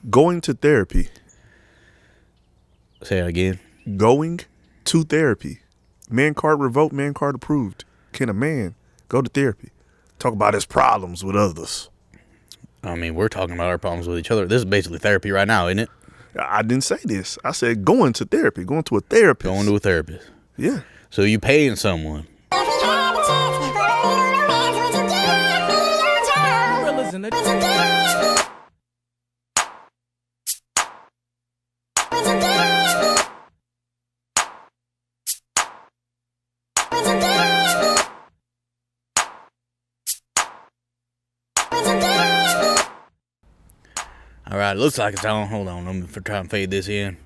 Going to therapy. Say it again. Going to therapy. Man card revoked, man card approved. Can a man go to therapy? Talk about his problems with others. I mean, we're talking about our problems with each other. This is basically therapy right now, isn't it? I didn't say this. I said going to therapy, going to a therapist. Going to a therapist. Yeah. So you paying someone. All right, looks like it's on. Hold on, I'm gonna try and fade this in.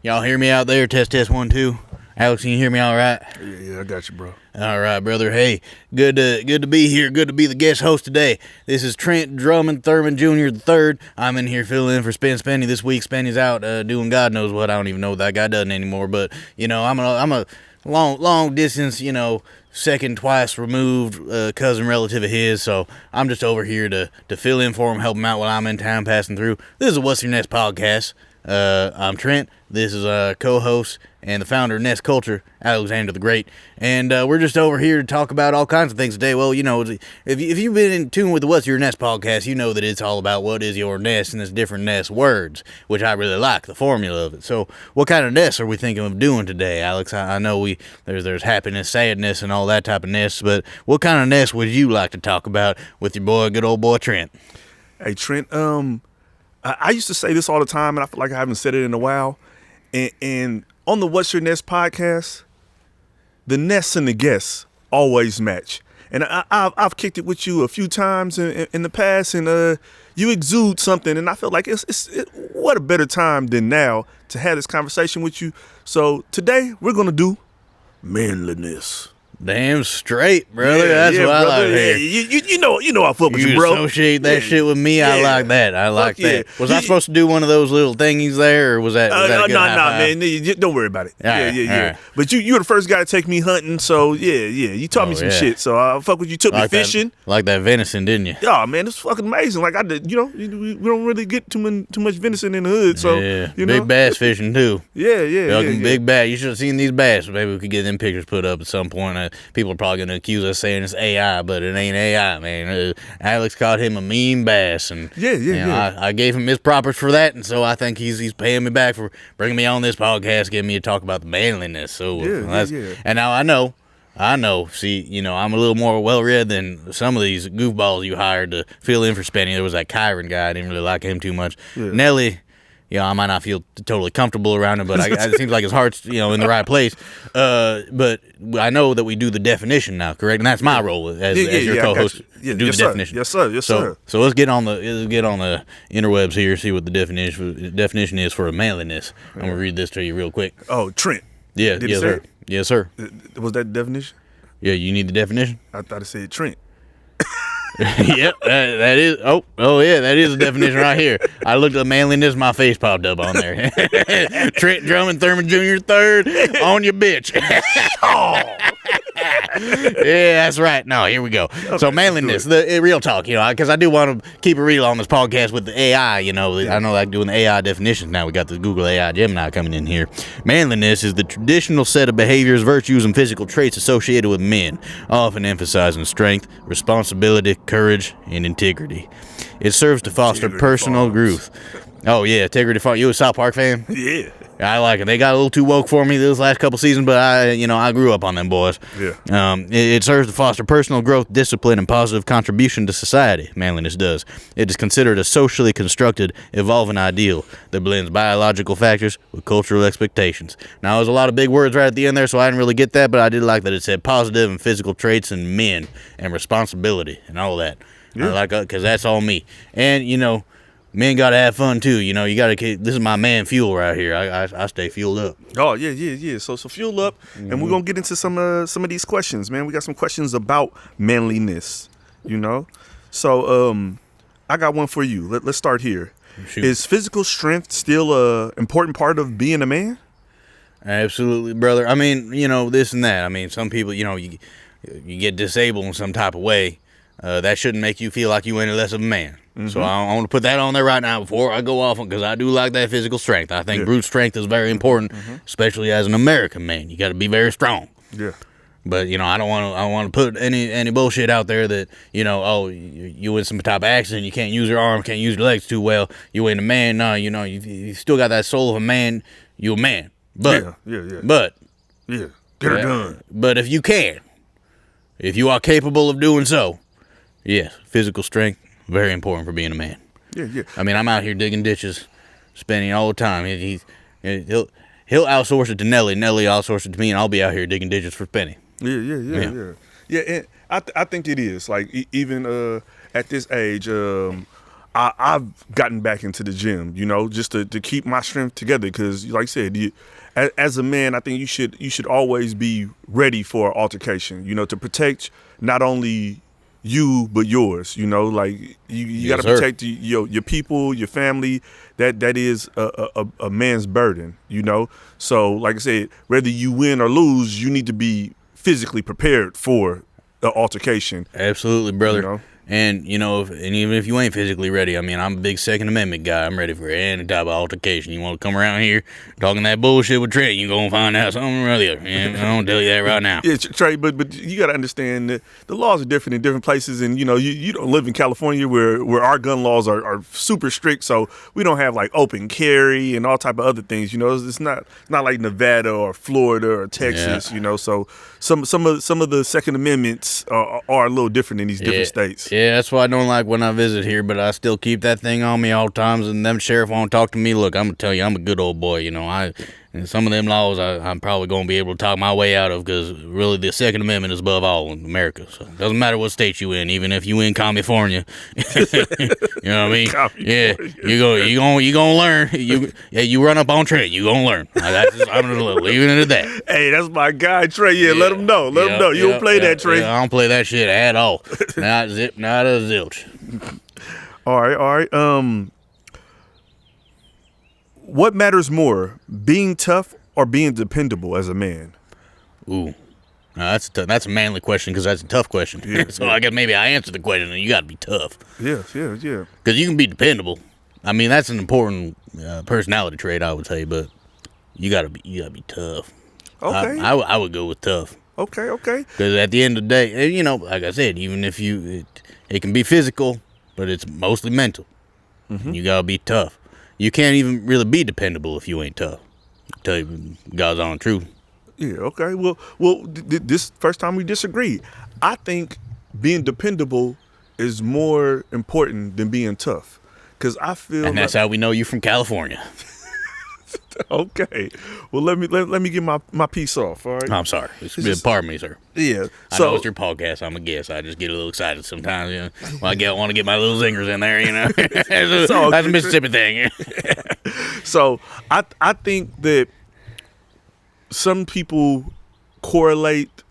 Y'all hear me out there? Test, test, 1, 2. Alex, can you hear me all right? Yeah, I got you, bro. All right, brother. Hey, good to be here. Good to be the guest host today. This is Trent Drummond Thurman Jr. III. I'm in here filling in for Spenny this week. Spenny's out doing God knows what. I don't even know what that guy does anymore. But you know, I'm a long distance, you know, second twice removed cousin relative of his. So I'm just over here to fill in for him, help him out while I'm in town passing through. This is a What's Your Nest podcast. I'm Trent. This is a co-host and the founder of Ness Culture, Alexander the Great. And we're just over here to talk about all kinds of things today. Well, you know, if you've been in tune with the What's Your Nest podcast, you know that it's all about what is your nest and its different nest words, which I really like, the formula of it. So what kind of nest are we thinking of doing today, Alex? I know there's happiness, sadness, and all that type of nest, but what kind of nest would you like to talk about with your boy, good old boy Trent? Hey, Trent, I used to say this all the time, and I feel like I haven't said it in a while. And on the What's Your Nest podcast, the nests and the guests always match. And I've kicked it with you a few times in the past, and you exude something, and I feel like what a better time than now to have this conversation with you. So today we're gonna do ManliNESS. Damn straight, brother. That's what I like to hear. You know I fuck with you, bro. Associate that shit with me. I like that. I like that. Was I supposed to do one of those little thingies there, or was that a good high five? Man. Don't worry about it. Yeah. Right. But you were the first guy to take me hunting, so yeah. You taught me some shit, so I fuck with you. Took me fishing. Like that venison, didn't you? Yeah, man, it's fucking amazing. Like I did, we don't really get too much venison in the hood, so big bass fishing too. Yeah. Big bass. You should have seen these bass. Maybe we could get them pictures put up at some point. People are probably gonna accuse us saying it's AI, but it ain't AI, man. Alex caught him a mean bass, and I gave him his propers for that, and so I think he's paying me back for bringing me on this podcast, getting me to talk about the manliness. So and now I know. See, I'm a little more well-read than some of these goofballs you hired to fill in for Spenny. There was that Kyron guy. I didn't really like him too much. Yeah. Nelly, I might not feel totally comfortable around him, but it seems like his heart's, in the right place. But I know that we do the definition now, correct? And that's my role as your co-host. Do the definition. Yes, sir. So let's get on the interwebs here, see what the definition is for a manliness. I'm gonna read this to you real quick. Oh, Trent. Yeah, yes, sir. Yes, sir. Was that the definition? Yeah, you need the definition? I thought it said Trent. Yep, that is. Oh yeah, that is the definition right here. I looked at manliness, my face popped up on there. Trent Drummond Thurman Jr. III on your bitch. Yeah, that's right. No, here we go. Okay, so manliness, the real talk, because I do want to keep it real on this podcast with the AI. I know like doing the AI definitions now. We got the Google AI Gemini coming in here. Manliness is the traditional set of behaviors, virtues, and physical traits associated with men, often emphasizing strength, responsibility, courage, and integrity. It serves to foster personal growth. Oh yeah, integrity. You a South Park fan? Yeah. I like it. They got a little too woke for me this last couple seasons, but I grew up on them boys. Yeah. It serves to foster personal growth, discipline, and positive contribution to society. Manliness does. It is considered a socially constructed, evolving ideal that blends biological factors with cultural expectations. Now, there's a lot of big words right at the end there, so I didn't really get that, but I did like that it said positive and physical traits in men and responsibility and all that. Yeah. I like that because that's all me. And, men gotta have fun too, you gotta. This is my man fuel right here. I stay fueled up. Oh yeah. So fuel up, and we're gonna get into some of these questions, man. We got some questions about manliness, So I got one for you. Let's start here. Shoot. Is physical strength still a important part of being a man? Absolutely, brother. I mean, this and that. I mean, some people, you get disabled in some type of way. that shouldn't make you feel like you any less of a man. So I want to put that on there right now before I go off, because I do like that physical strength. I think brute strength is very important, especially as an American man. You got to be very strong. Yeah. But I don't want to put any bullshit out there that you in some type of accident, you can't use your arm, can't use your legs too well. You ain't a man. No, you still got that soul of a man. You a man. But But get her done. But if you are capable of doing so, yes, physical strength very important for being a man. Yeah. I mean, I'm out here digging ditches, spending all the time. He'll outsource it to Nelly. Nelly outsource it to me, and I'll be out here digging ditches for Penny. Yeah. And I think it is like even at this age, I've gotten back into the gym, just to keep my strength together. Because, like I said, as a man, I think you should always be ready for an altercation. To protect not only you but yours. Like you got to protect your people, your family. That is a man's burden. So like I said, whether you win or lose, you need to be physically prepared for the altercation. Absolutely, brother. And even if you ain't physically ready, I mean, I'm a big Second Amendment guy. I'm ready for any type of altercation. You want to come around here talking that bullshit with Trey, you gonna find out something or other. I'm gonna tell you that right now. Yeah, Trey, but you got to understand that the laws are different in different places, and you don't live in California where our gun laws are super strict, so we don't have like open carry and all type of other things. It's not like Nevada or Florida or Texas. So some of the Second Amendments are a little different in these different states. Yeah, that's why I don't like when I visit here, but I still keep that thing on me all times, and them sheriff won't talk to me. Look, I'm going to tell you, I'm a good old boy, and some of them laws I'm probably going to be able to talk my way out of, because really the Second Amendment is above all in America. So it doesn't matter what state you in, even if you in California. You know what I mean? Yeah, you gonna learn. You run up on Trey, you gonna learn. I'm gonna leave it at that. Hey, that's my guy, Trey. Yeah, let him know. Let him know. You don't play that, Trey. Yeah, I don't play that shit at all. Not a zilch. All right. What matters more, being tough or being dependable as a man? Ooh, that's a manly question, because that's a tough question. Yeah, so I guess maybe I answer the question, and you got to be tough. Yeah. Because you can be dependable. I mean, that's an important personality trait, I would say, but you gotta be tough. Okay. I would go with tough. Okay. Because at the end of the day, like I said, even if it can be physical, but it's mostly mental. You gotta be tough. You can't even really be dependable if you ain't tough. I'll tell you God's on truth. Yeah, okay. Well, this first time we disagree. I think being dependable is more important than being tough. Because I feel And that's how we know you from California. Okay. Well, let me get my piece off, all right? I'm sorry. Pardon me, sir. Yeah. I know it's your podcast. I'm a guest. I just get a little excited sometimes. When I want to get my little zingers in there, That's a Mississippi thing. So I think that some people correlate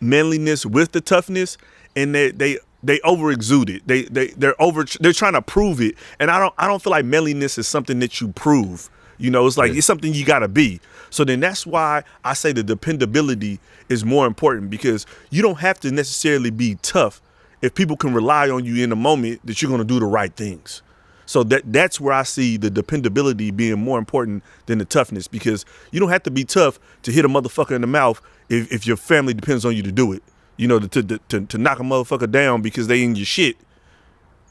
manliness with the toughness, and they over exude it. They're trying to prove it, and I don't feel like manliness is something that you prove. It's like it's something you gotta be. So then that's why I say the dependability is more important, because you don't have to necessarily be tough if people can rely on you in the moment that you're gonna do the right things. So that's where I see the dependability being more important than the toughness, because you don't have to be tough to hit a motherfucker in the mouth if your family depends on you to do it. To knock a motherfucker down because they in your shit,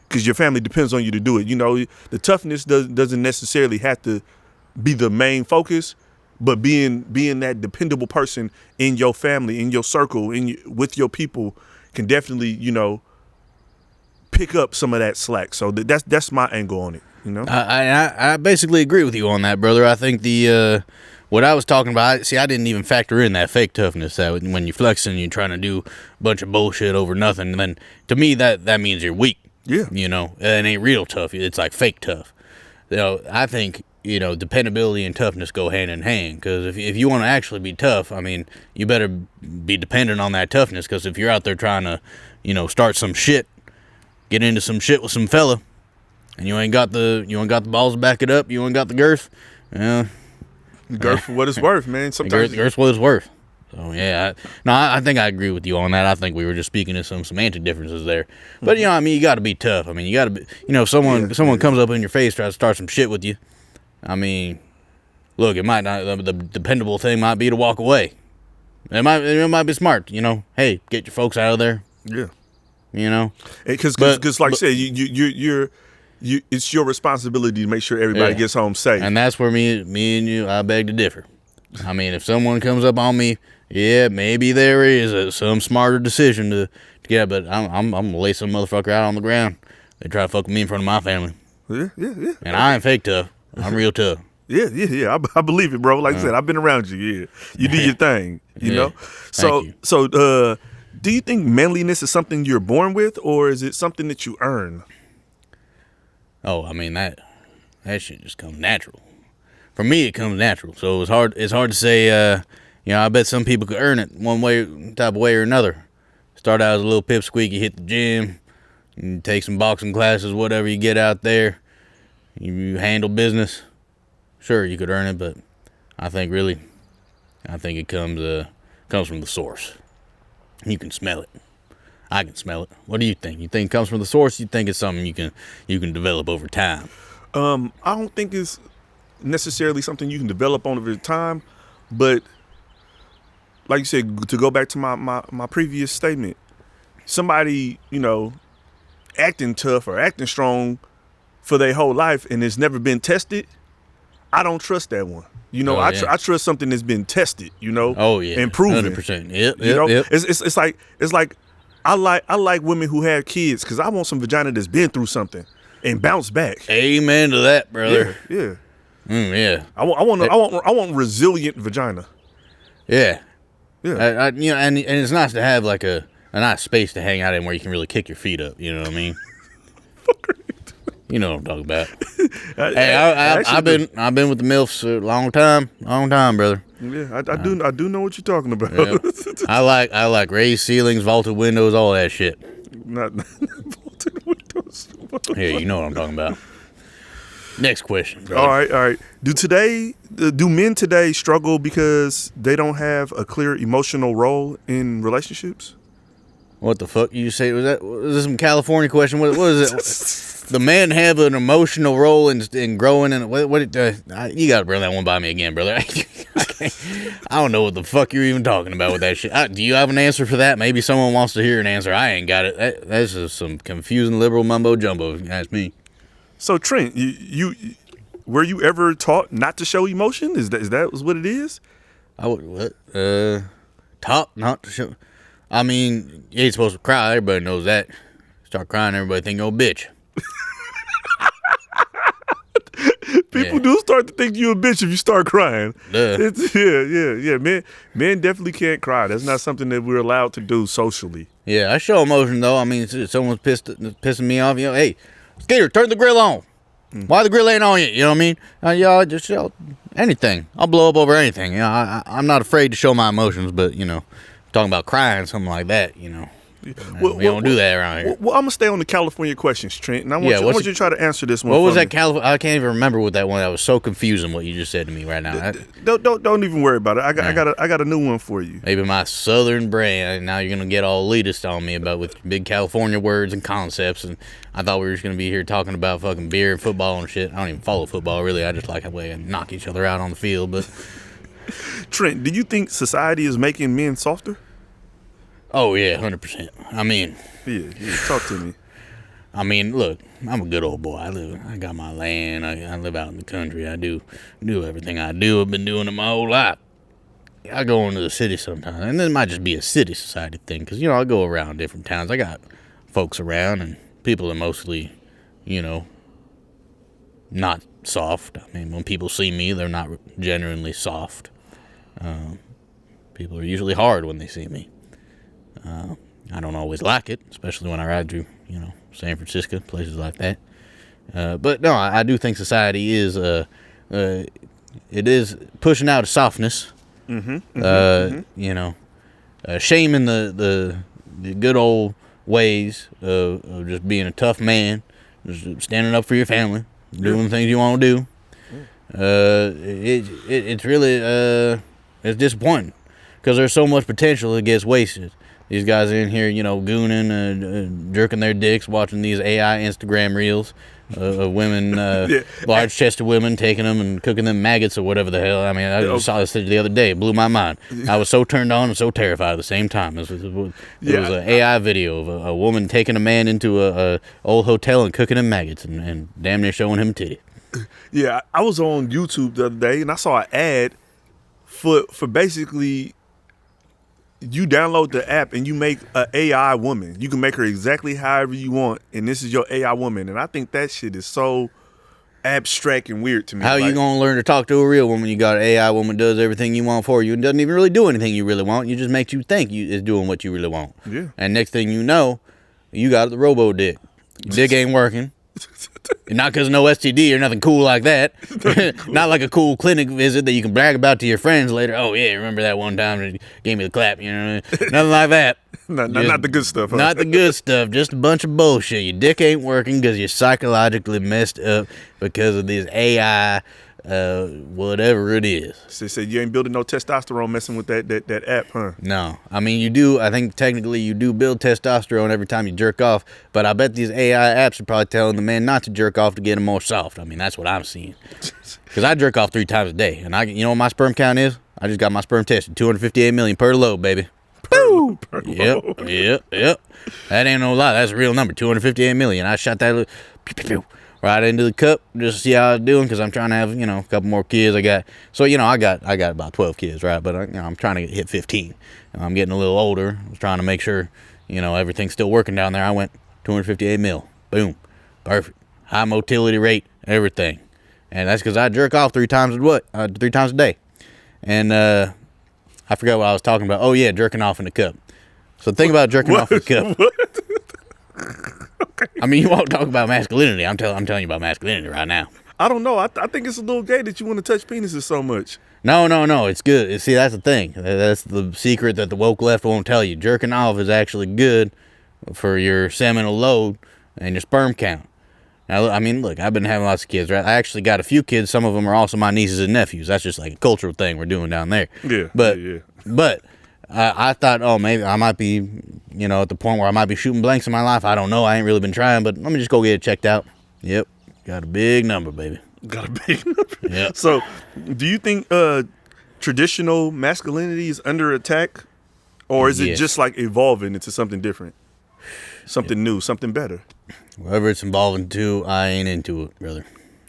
because your family depends on you to do it. The toughness doesn't necessarily have to be the main focus, but being that dependable person in your family, in your circle, with your people can definitely, pick up some of that slack. So that's my angle on it. I basically agree with you on that, brother. I think what I was talking about, I didn't even factor in that fake toughness, that when you're flexing, you're trying to do a bunch of bullshit over nothing. And then to me, that means you're weak. Yeah. It ain't real tough. It's like fake tough. I think, dependability and toughness go hand in hand, because if you want to actually be tough, I mean, you better be dependent on that toughness, because if you're out there trying to, start some shit, get into some shit with some fella, and you ain't got the balls to back it up, you ain't got the girth, girth for what it's worth, man. Sometimes girth what it's worth. So yeah, I think I agree with you on that. I think we were just speaking of some semantic differences there. But I mean, you got to be tough. I mean, you got to be. If someone comes up in your face, tries to start some shit with you. I mean, look, it might not. The dependable thing might be to walk away. It might be smart. Hey, get your folks out of there. Yeah. Because like I said, you're it's your responsibility to make sure everybody gets home safe. And that's where me and you, I beg to differ. I mean, if someone comes up on me, yeah, maybe there is some smarter decision to get, but I'm gonna lay some motherfucker out on the ground. They try to fuck with me in front of my family. Yeah. And I ain't fake tough. I'm real tough. Yeah. I believe it, bro. Like I said, I've been around you. Yeah, you do your thing. You know. Thank you. So, do you think manliness is something you're born with, or is it something that you earn? Oh, I mean that shit just comes natural. For me, it comes natural. So it's hard to say. I bet some people could earn it one type of way or another. Start out as a little pipsqueak, you hit the gym, you take some boxing classes, whatever you get out there, you handle business. Sure, you could earn it, but I think it comes from the source. You can smell it. I can smell it. What do you think? You think it comes from the source? You think it's something you can develop over time? I don't think it's necessarily something you can develop over time, but like you said, to go back to my previous statement, somebody, acting tough or acting strong for their whole life and it's never been tested, I don't trust that one. I trust something that's been tested, Oh yeah. And proven. 100%. Yep. It's like I like women who have kids because I want some vagina that's been through something and bounce back. Amen to that, brother. Yeah. Yeah. I want resilient vagina. Yeah. Yeah. And it's nice to have like a nice space to hang out in where you can really kick your feet up. You know what I mean? You know what I'm talking about. I've been with the MILFs a long time, brother. Yeah, I do know what you're talking about. Yeah. I like raised ceilings, vaulted windows, all that shit. Not vaulted windows. Yeah, you know what I'm talking about. Next question, brother. All right. Do men today struggle because they don't have a clear emotional role in relationships? What the fuck you say? Was this some California question? What is it? The men have an emotional role in growing, and you gotta bring that one by me again, brother. I don't know what the fuck you're even talking about with that shit. Do you have an answer for that? Maybe someone wants to hear an answer. I ain't got it. That's just some confusing liberal mumbo jumbo. If you ask me. So Trent, you were you ever taught not to show emotion? Is that what it is? Taught not to show. I mean, you ain't supposed to cry. Everybody knows that. Start crying, everybody think you're a bitch. People do start to think you a bitch if you start crying. Yeah. Men definitely can't cry. That's not something that we're allowed to do socially. Yeah, I show emotion though. I mean, if someone's pissing me off, hey, Skeeter, turn the grill on. Why the grill ain't on yet? You know what I mean? Y'all just show anything. I'll blow up over anything. I'm not afraid to show my emotions, but talking about crying, something like that, we don't do that around here. Well, I'm going to stay on the California questions, Trent, and I want you to try to answer this one. What was that California? I can't even remember what that one. That was so confusing what you just said to me right now. Don't even worry about it. I got a new one for you. Maybe my southern brain, now you're going to get all elitist on me with big California words and concepts, and I thought we were just going to be here talking about fucking beer and football and shit. I don't even follow football, really. I just like how we knock each other out on the field, but... Trent, do you think society is making men softer? Oh, yeah, 100%. I mean... Yeah, talk to me. I mean, look, I'm a good old boy. I got my land. I live out in the country. I do everything I do. I've been doing it my whole life. I go into the city sometimes, and it might just be a city society thing, because, I go around different towns. I got folks around, and people are mostly, not soft. I mean, when people see me, they're not genuinely soft. People are usually hard when they see me. I don't always like it, especially when I ride through, San Francisco, places like that. But no, I do think society is, it is pushing out a softness. Shaming the good old ways of just being a tough man, just standing up for your family, doing the things you want to do. It's really, it's disappointing. because there's so much potential that gets wasted. These guys are in here, you know, gooning, jerking their dicks, watching these AI Instagram reels of women, large-chested women, taking them and cooking them maggots or whatever the hell. I mean, I just saw this the other day. It blew my mind. I was so turned on and so terrified at the same time. It was an AI video of a woman taking a man into a old hotel and cooking him maggots and damn near showing him titty. Yeah, I was on YouTube the other day and I saw an ad for basically you download the app and you make an AI woman. You can make her exactly however you want, and this is your AI woman. And I think that shit is so abstract and weird to me. How you gonna learn to talk to a real woman? You got an AI woman does everything you want for you and doesn't even really do anything you really want. You just makes you think you is doing what you really want. Yeah. And next thing you know, you got the robo dick. Your dick ain't working. Not because of no STD or nothing cool like that. Not like a cool clinic visit that you can brag about to your friends later. Oh, yeah, remember that one time they gave me the clap? You know, nothing like that. Not the good stuff. Huh? Not the good stuff. Just a bunch of bullshit. Your dick ain't working because you're psychologically messed up because of this AI, whatever it is. So said you ain't building no testosterone messing with that app, huh? No. I mean, you do. I think technically you do build testosterone every time you jerk off, but I bet these AI apps are probably telling the man not to jerk off to get him more soft. I mean, that's what I'm seeing. Because I jerk off 3 times a day, and you know what my sperm count is? I just got my sperm tested. 258 million per load, baby. Boo! Yep. That ain't no lie. That's a real number. 258 million. I shot that right into the cup just to see how I was doing, because I'm trying to have, a couple more kids. I got about 12 kids, right? But I'm trying to hit 15. I'm getting a little older. I was trying to make sure everything's still working down there. I went 258 mil. Boom. Perfect. High motility rate, everything. And that's because I jerk off 3 times a day. And I forgot what I was talking about. Oh yeah, jerking off in the cup. So think about jerking off in the cup. Okay. I mean, you won't talk about masculinity. I'm telling you about masculinity right now. I don't know. I think it's a little gay that you want to touch penises so much. No. It's good. See, that's the thing. That's the secret that the woke left won't tell you. Jerking off is actually good for your seminal load and your sperm count. Now, I mean, look, I've been having lots of kids, right? I actually got a few kids. Some of them are also my nieces and nephews. That's just like a cultural thing we're doing down there. Yeah. But I thought, maybe I might be, at the point where I might be shooting blanks in my life. I don't know. I ain't really been trying, but let me just go get it checked out. Yep. Got a big number, baby. Got a big number. Yep. So, do you think traditional masculinity is under attack? Or is it just like evolving into something different? Something new, something better? Whatever it's involving to, I ain't into it, brother.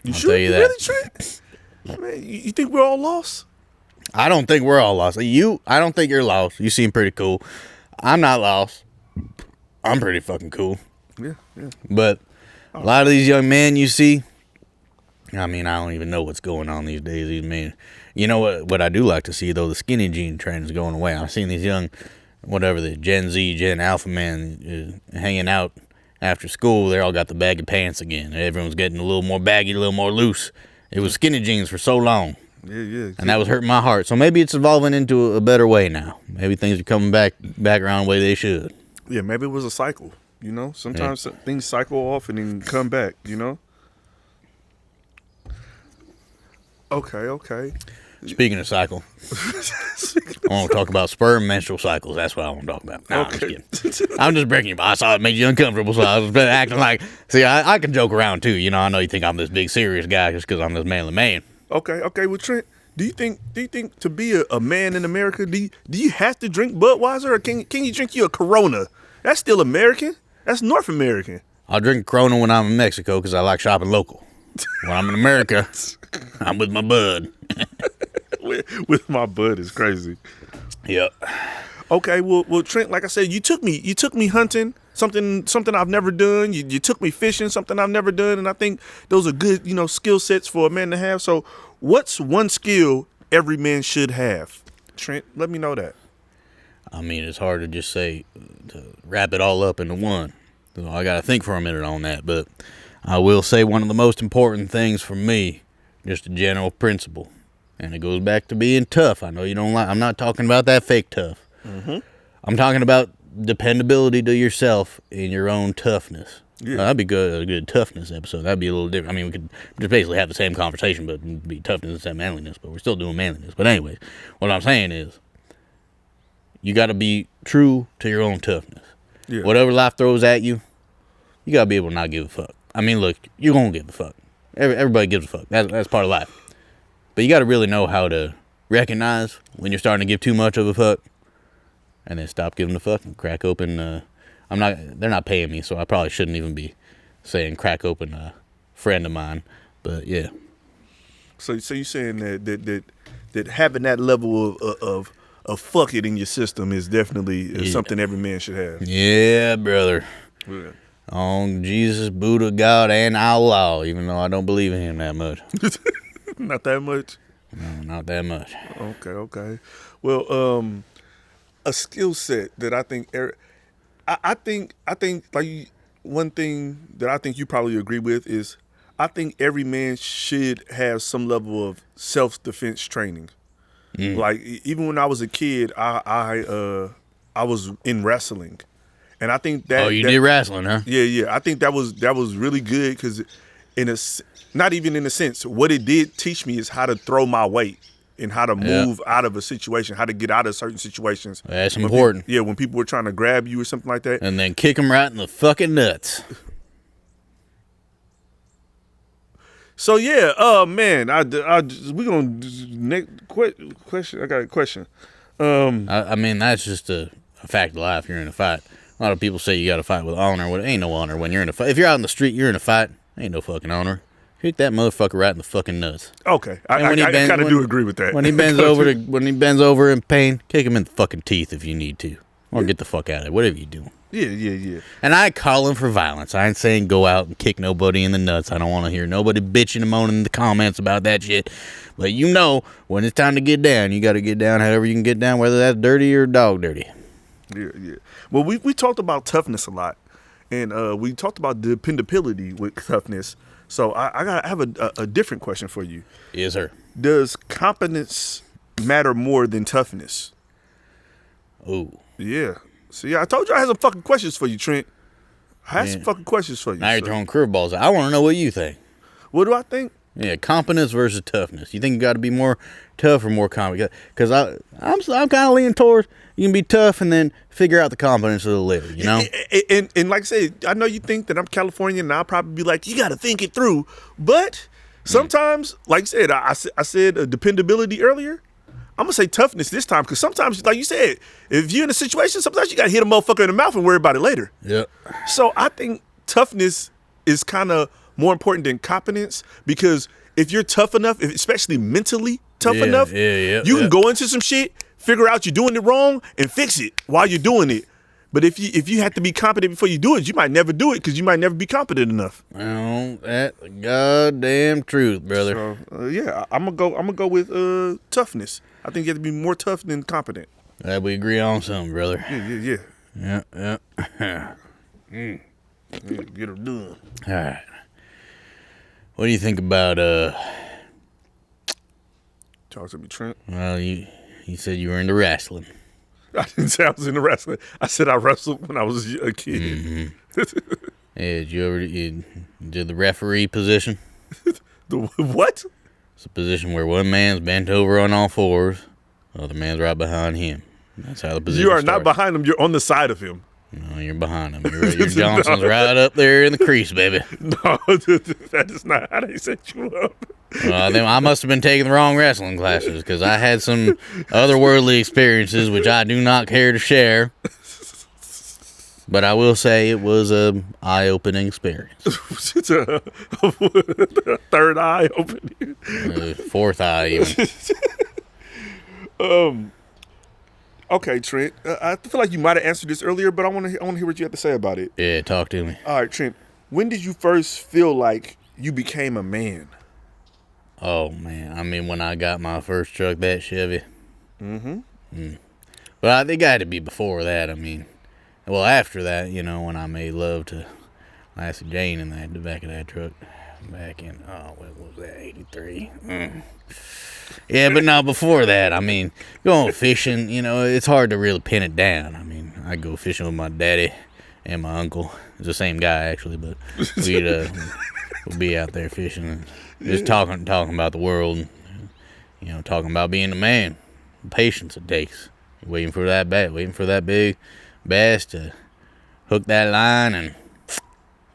I'll tell you that. Really, Trent? Man, you think we're all lost? I don't think we're all lost. I don't think you're lost. You seem pretty cool. I'm not lost. I'm pretty fucking cool. Yeah. But a lot of these young men you see, I mean, I don't even know what's going on these days. These men. You know what I do like to see, though? The skinny jean trend is going away. I've seen these young, the Gen Z, Gen Alpha man hanging out after school. They all got the baggy pants again. Everyone's getting a little more baggy, a little more loose. It was skinny jeans for so long. Yeah. And that was hurting my heart. So maybe it's evolving into a better way now. Maybe things are coming back around the way they should. Yeah, maybe it was a cycle, Sometimes things cycle off and then come back, Okay. Speaking of cycle, I want to talk about sperm menstrual cycles. That's what I want to talk about. No, okay. I'm just kidding. I'm just breaking you, but I saw it made you uncomfortable, so I was acting like, see, I can joke around too. I know you think I'm this big serious guy just because I'm this manly man. Okay. Well, Trent, do you think to be a man in America, do you have to drink Budweiser, or can you drink you a Corona? That's still American. That's North American. I'll drink Corona when I'm in Mexico because I like shopping local. When I'm in America, I'm with my bud. with my bud is crazy. Yep. Okay, well, Trent, like I said, you took me hunting, something I've never done. You took me fishing, something I've never done, and I think those are good, skill sets for a man to have. So, what's one skill every man should have? Trent, let me know that. I mean, it's hard to just say, to wrap it all up into one. So I got to think for a minute on that, but I will say one of the most important things for me, just a general principle, and it goes back to being tough. I know you don't like. I'm not talking about that fake tough. Mm-hmm. I'm talking about dependability to yourself in your own toughness. Yeah. That'd be good. A good toughness episode. That'd be a little different. I mean, we could just basically have the same conversation, but it'd be toughness instead of manliness. But we're still doing manliness. But anyways, what I'm saying is, you got to be true to your own toughness. Yeah. Whatever life throws at you, you got to be able to not give a fuck. I mean, look, you're going to give a fuck. Everybody gives a fuck. That's part of life. But you got to really know how to recognize when you're starting to give too much of a fuck, and then stop giving a fuck and crack open. They're not paying me, so I probably shouldn't even be saying crack open a friend of mine. But yeah. So you're saying that having that level of fuck it in your system is definitely something every man should have. Yeah, brother. Yeah. On Jesus, Buddha, God, and Allah, even though I don't believe in him that much. Not that much? No, not that much. Okay. Well, a skill set that I think I think like one thing that I think you probably agree with is I think every man should have some level of self-defense training. Like even when I was a kid, I was in wrestling, and I think that did wrestling, huh? Yeah. I think that was really good because not even in a sense, what it did teach me is how to throw my weight and how to move out of a situation, how to get out of certain situations. That's important. When people were trying to grab you or something like that, and then kick them right in the fucking nuts. So yeah, man, we gonna next question. I got a question. I mean, that's just a fact of life. You're in a fight. A lot of people say you got to fight with honor. Well, ain't no honor when you're in a fight. If you're out in the street, you're in a fight. Ain't no fucking honor. Kick that motherfucker right in the fucking nuts. Okay, I kind of do agree with that. When he bends over in pain, kick him in the fucking teeth if you need to, or get the fuck out of it. Whatever you do. Yeah. And I ain't calling for violence. I ain't saying go out and kick nobody in the nuts. I don't want to hear nobody bitching and moaning in the comments about that shit. But you know, when it's time to get down, you got to get down however you can get down, whether that's dirty or dog dirty. Yeah. Well, we talked about toughness a lot, and we talked about dependability with toughness. So I have a different question for you. Yes, sir. Does competence matter more than toughness? Oh. Yeah. See, I told you I had some fucking questions for you, Trent. I had some fucking questions for you. Now you're throwing curveballs. I want to know what you think. What do I think? Yeah, competence versus toughness. You think you got to be more tough or more competent? Because I'm kind of leaning towards you can be tough and then figure out the competence a little later, you know? And like I said, I know you think that I'm Californian and I'll probably be like, you got to think it through. But sometimes, like I said, I said dependability earlier. I'm going to say toughness this time because sometimes, like you said, if you're in a situation, sometimes you got to hit a motherfucker in the mouth and worry about it later. Yep. So I think toughness is kind of more important than competence because if you're tough enough, especially mentally tough enough, you can go into some shit, figure out you're doing it wrong, and fix it while you're doing it. But if you have to be competent before you do it, you might never do it because you might never be competent enough. Well, that's the goddamn truth, brother. So I'm gonna go with toughness. I think you have to be more tough than competent. Glad we agree on something, brother. Yeah. Yeah. Get it done. All right. What do you think about Talk to me, Trent. Well, you said you were into wrestling. I didn't say I was into wrestling. I said I wrestled when I was a kid. Mm-hmm. Yeah, did you ever did the referee position? The what? It's a position where one man's bent over on all fours, the other man's right behind him. That's how the position You are starts. not behind him. You're on the side of him. No, you're behind him. Your Johnson's right up there in the crease, baby. No, that is not how they set you up. Well, I must have been taking the wrong wrestling classes because I had some otherworldly experiences which I do not care to share. But I will say it was an eye-opening experience. It's a third eye opening. Fourth eye, even. Okay, Trent. I feel like you might have answered this earlier, but I want to hear what you have to say about it. Yeah, talk to me. All right, Trent. When did you first feel like you became a man? Oh, man. I mean, when I got my first truck, that Chevy. Mm-hmm. But I think it had to be before that. I mean, well, after that, when I made love to Lassie Jane in the back of that truck. Back in, what was that, 83? Yeah, but no, before that, I mean, going fishing, it's hard to really pin it down. I mean, I go fishing with my daddy and my uncle. It's the same guy, actually, but we'd be out there fishing and just talking about the world, and, talking about being a man, the patience it takes. Waiting for that big bass to hook that line, and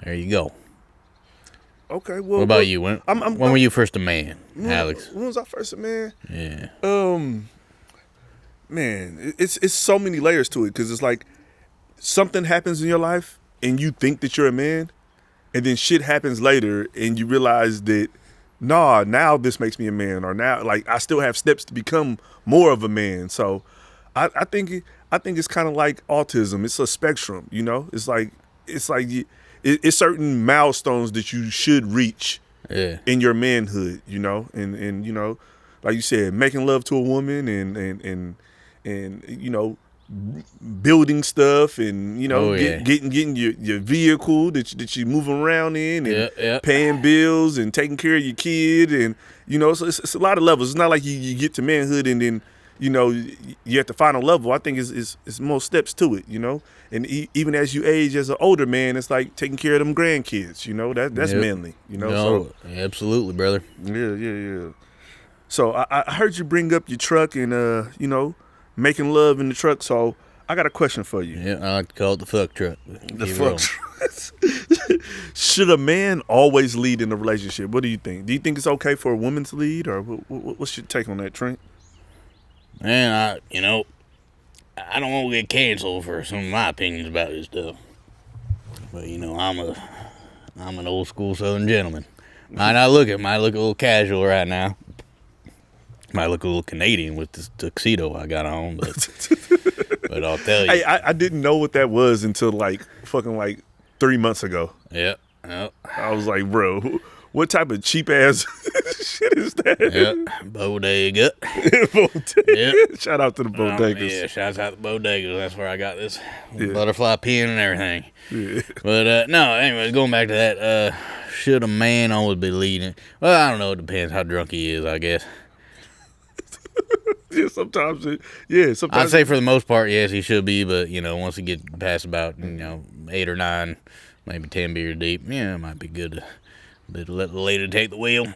there you go. Okay, well, what about you? When were you first a man, Alex? When was I first a man? Yeah. Man, it's so many layers to it, because it's like something happens in your life and you think that you're a man, and then shit happens later and you realize that now this makes me a man, or now like I still have steps to become more of a man. So I think it's kind of like autism. It's a spectrum, you know. It's certain milestones that you should reach in your manhood, you know, and you know, like you said, making love to a woman and you know, building stuff, and you know, getting your vehicle that you move around in, and paying bills and taking care of your kid, and you know, so it's a lot of levels. It's not like you get to manhood and then, you know, you're at the final level. I think it's more steps to it, you know. And even as you age as an older man, it's like taking care of them grandkids, you know. That's manly, you know. No, so, absolutely, brother. Yeah. So I heard you bring up your truck and you know, making love in the truck. So I got a question for you. Yeah, I like to call it the fuck truck. The fuck truck. Should a man always lead in a relationship? What do you think? Do you think it's okay for a woman to lead, or what's your take on that, Trent? Man, I don't want to get canceled for some of my opinions about this stuff, but you know, I'm an old school Southern gentleman. Might look a little casual right now. Might look a little Canadian with this tuxedo I got on, but I'll tell you. Hey, I didn't know what that was until fucking 3 months ago. Yep. I was like, bro, what type of cheap ass shit is that? Yep. Bodega. Yep. Shout out to the bodegas. Yeah, shouts out to the bodegas. That's where I got this butterfly pin and everything. Yeah. But no, anyways, going back to that, should a man always be leading? Well, I don't know. It depends how drunk he is, I guess. Sometimes. I'd say for the most part, yes, he should be. But you know, once he gets past about 8 or 9, maybe 10 beers deep, it might be good to let the lady take the wheel.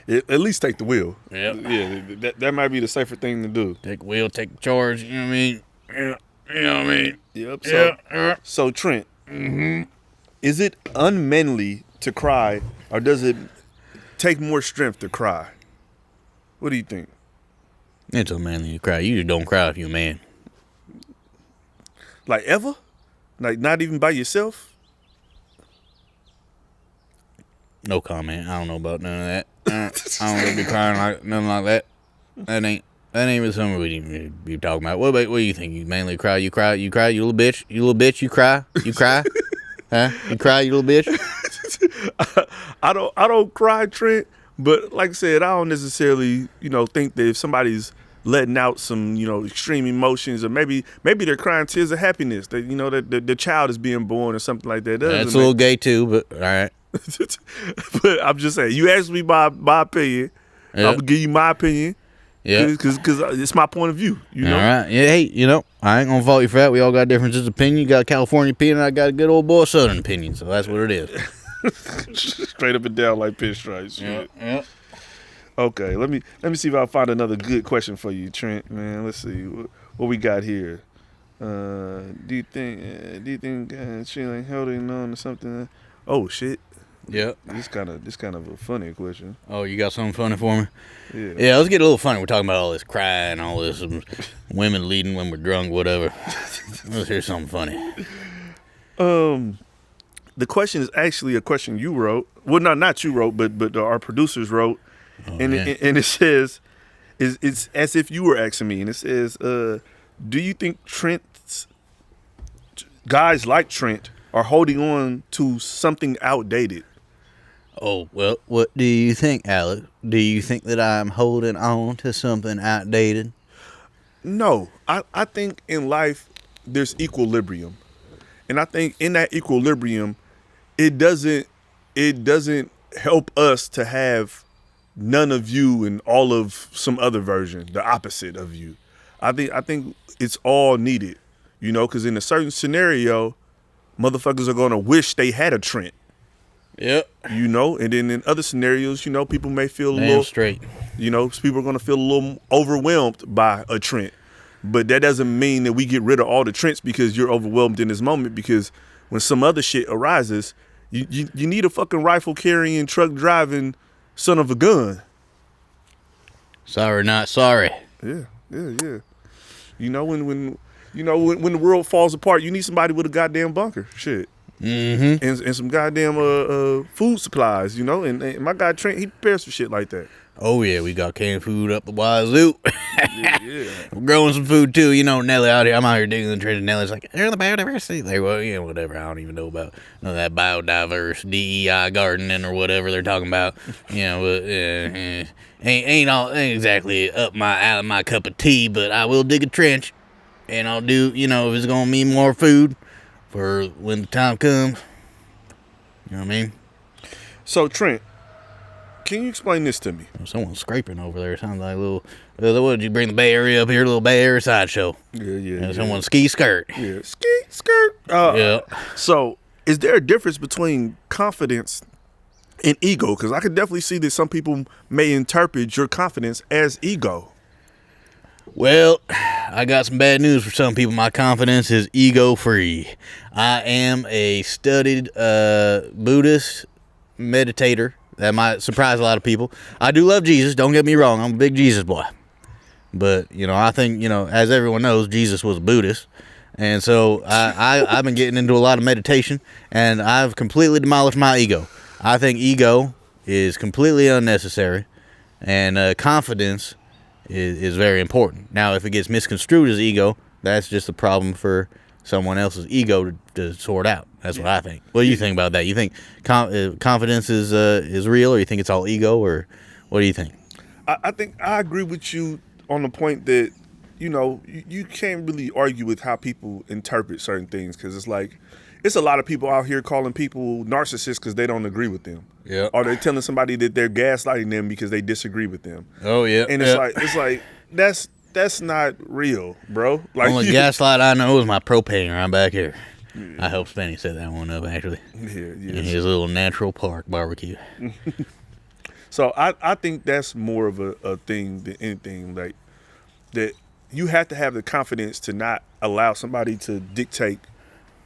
At least take the wheel. Yep. Yeah, that might be the safer thing to do. Take the wheel, take the charge. You know what I mean? Yeah. You know what I mean? Yep. So Trent, is it unmanly to cry, or does it take more strength to cry? What do you think? It's unmanly to cry. You just don't cry if you're a man. Like ever? Like not even by yourself? No comment. I don't know about none of that. I don't really be crying like nothing like that. That ain't really something you talking about. What do you think? You mainly cry? You cry? You little bitch? You little bitch? You cry? You cry? Huh? You cry? You little bitch? I don't cry, Trent. But like I said, I don't necessarily think that if somebody's letting out some extreme emotions, or maybe they're crying tears of happiness that that the child is being born or something like that. That's a little gay too, but all right. But I'm just saying, you asked me my opinion. Yep. I'm gonna give you my opinion. Yeah, because it's my point of view. All right. Yeah. Hey, I ain't gonna fault you for that. We all got differences of opinion. You got a California opinion. I got a good old boy Southern opinion. So that's what it is. Straight up and down like pinstripes. Yeah. Okay. Let me see if I find another good question for you, Trent. Man, let's see what we got here. Do you think she ain't holding on to something? Oh shit. Yeah. This kind of a funny question. Oh, you got something funny for me? Yeah. Yeah, let's get a little funny. We're talking about all this crying, all this women leading when we're drunk, whatever. Let's hear something funny. The question is actually a question you wrote. Well, not you wrote, but our producers wrote. And it says, it's as if you were asking me, and it says, do you think guys like Trent are holding on to something outdated? Oh, well, what do you think, Alex? Do you think that I'm holding on to something outdated? No, I think in life there's equilibrium. And I think in that equilibrium, it doesn't help us to have none of you and all of some other version, the opposite of you. I think it's all needed, because in a certain scenario, motherfuckers are going to wish they had a Trent. Yep. And then in other scenarios, people may feel a Damn little straight. People are going to feel a little overwhelmed by a Trent. But that doesn't mean that we get rid of all the Trents because you're overwhelmed in this moment. Because when some other shit arises, you need a fucking rifle carrying, truck driving son of a gun. Sorry, not sorry. Yeah. You know when the world falls apart, you need somebody with a goddamn bunker. Shit. Mm-hmm. And some goddamn food supplies. You know, and my guy Trent, he prepares for shit like that. Oh, yeah, we got canned food up the wazoo. Yeah. We're growing some food, too. You know, Nelly out here. I'm out here digging the trench, and Nelly's like, they're the biodiversity. Like, well, yeah, whatever. I don't even know about none of that biodiverse DEI gardening or whatever they're talking about. You know, but ain't exactly up my cup of tea, but I will dig a trench, and I'll do, you know, if it's going to mean more food for when the time comes. You know what I mean? So, Trent, can you explain this to me? Someone's scraping over there. Sounds like a little. What did you bring the Bay Area up here? A little Bay Area sideshow. Yeah. Someone ski skirt. Yeah, skirt. Yeah. So, is there a difference between confidence and ego? Because I could definitely see that some people may interpret your confidence as ego. Well, I got some bad news for some people. My confidence is ego-free. I am a studied Buddhist meditator. That might surprise a lot of people. I do love Jesus. Don't get me wrong. I'm a big Jesus boy. But, you know, I think, you know, as everyone knows, Jesus was a Buddhist. And so I've been getting into a lot of meditation, and I've completely demolished my ego. I think ego is completely unnecessary, and confidence is very important. Now, if it gets misconstrued as ego, that's just a problem for someone else's ego to sort out. That's what I think. What do you think about that? You think confidence is real, or you think it's all ego, or what do you think? I think I agree with you on the point that, you know, you can't really argue with how people interpret certain things, because it's like, it's a lot of people out here calling people narcissists because they don't agree with them. Yeah. Or they're telling somebody that they're gaslighting them because they disagree with them. Oh yeah. And it's like that's not real, bro. Like, only gaslight I know is my propane right back here. Yeah. I hope Spenny set that one up actually. Yeah. In his little natural park barbecue. So I think that's more of a thing than anything, like that you have to have the confidence to not allow somebody to dictate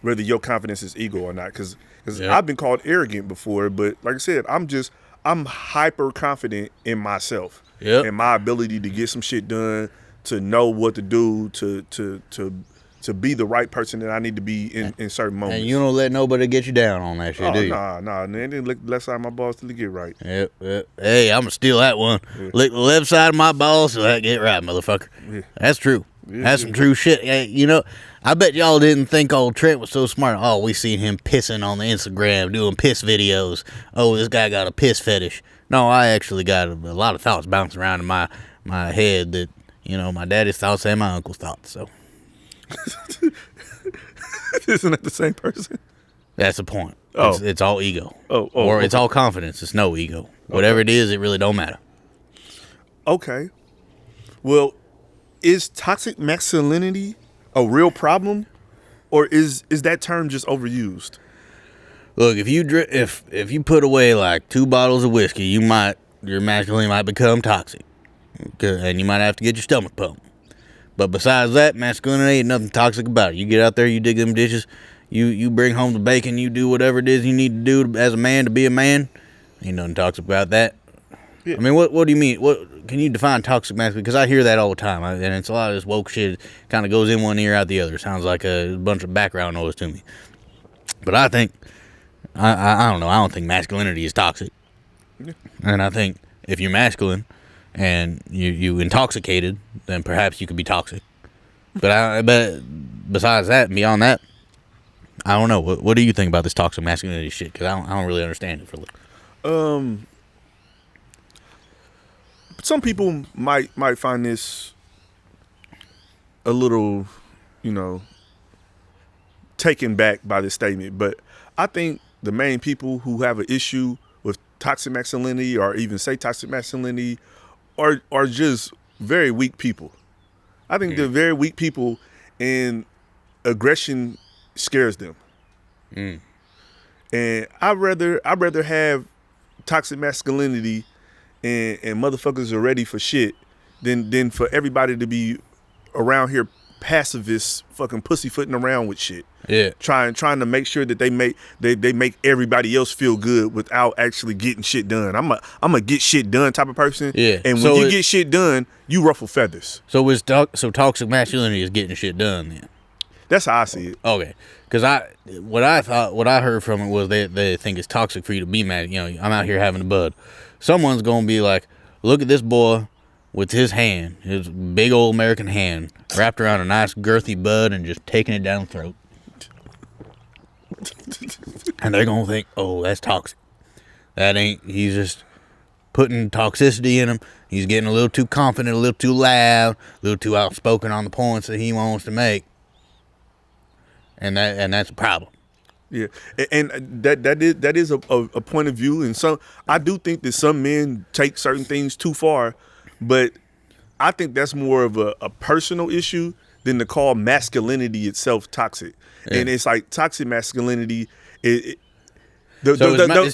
whether your confidence is ego or not. Because I've been called arrogant before, but like I said, I'm hyper confident in myself and my ability to get some shit done, to know what to do, to be the right person that I need to be in certain moments. And you don't let nobody get you down on that shit, do you? Nah. Man, then lick the left side of my balls till it get right. Yep. Hey, I'm gonna steal that one. Yeah. Lick the left side of my balls till that get right, motherfucker. Yeah. That's true. That's some true shit. You know, I bet y'all didn't think old Trent was so smart. Oh, we seen him pissing on the Instagram, doing piss videos. Oh, this guy got a piss fetish. No, I actually got a lot of thoughts bouncing around in my head that, you know, my daddy's thoughts and my uncle's thoughts, so. Isn't that the same person? That's the point. Oh. It's all ego. Or it's all confidence. It's no ego. Whatever it is, it really don't matter. Okay. Well, is toxic masculinity a real problem, or is that term just overused? Look, if you put away like 2 bottles of whiskey, your masculinity might become toxic, and you might have to get your stomach pumped. But besides that, masculinity ain't nothing toxic about it. You get out there, you dig them dishes, you bring home the bacon, you do whatever it is you need to do as a man to be a man. Ain't nothing toxic about that. Yeah. I mean, what do you mean? What can you define toxic masculinity? Because I hear that all the time, and it's a lot of this woke shit. Kind of goes in one ear, out the other. Sounds like a bunch of background noise to me. But I think, I don't know. I don't think masculinity is toxic. Yeah. And I think if you're masculine and you intoxicated, then perhaps you could be toxic. But besides that, and beyond that, I don't know. What do you think about this toxic masculinity shit? Because I don't really understand it fully. Some people might find this a little, you know, taken back by this statement, but I think the main people who have an issue with toxic masculinity, or even say toxic masculinity, are just very weak people. I think they're very weak people, and aggression scares them. And I'd rather have toxic masculinity and motherfuckers are ready for shit than for everybody to be around here pacifists fucking pussyfooting around with shit. Yeah. Trying to make sure that they make everybody else feel good without actually getting shit done. I'm a get shit done type of person. Yeah. And when you get shit done, you ruffle feathers. So toxic masculinity is getting shit done then. That's how I see it. Okay. Because what I heard from it was they think it's toxic for you to be mad. You know, I'm out here having a bud. Someone's gonna be like, look at this boy with his hand, his big old American hand, wrapped around a nice girthy bud and just taking it down the throat. And they're gonna think, oh, that's toxic. He's just putting toxicity in him. He's getting a little too confident, a little too loud, a little too outspoken on the points that he wants to make. And that's a problem. Yeah, and that is a point of view, and I do think that some men take certain things too far, but I think that's more of a personal issue than to call masculinity itself toxic. Yeah. And it's like toxic masculinity. Is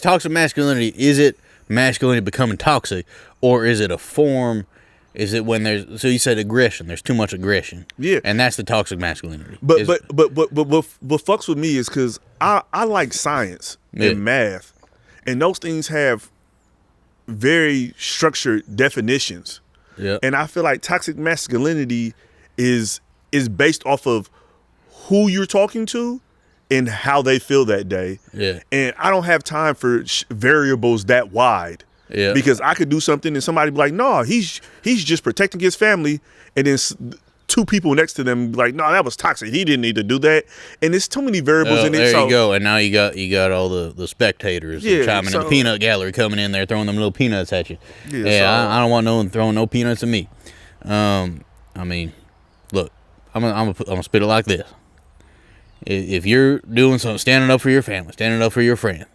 toxic masculinity, is it masculinity becoming toxic, or is it a form? Is it when so you said aggression, there's too much aggression. Yeah. And that's the toxic masculinity. But what fucks with me is because I like science and math, and those things have very structured definitions. Yeah. And I feel like toxic masculinity is based off of who you're talking to and how they feel that day. Yeah. And I don't have time for variables that wide. Yeah. Because I could do something and somebody be like, no, he's just protecting his family, and then two people next to them be like, no, that was toxic. He didn't need to do that. And there's too many variables in it. There you go. And now you got all the spectators chiming in the peanut gallery coming in there throwing them little peanuts at you. Yeah, I don't want no one throwing no peanuts at me. I mean, look, I'm gonna spit it like this. If you're doing something, standing up for your family, standing up for your friends,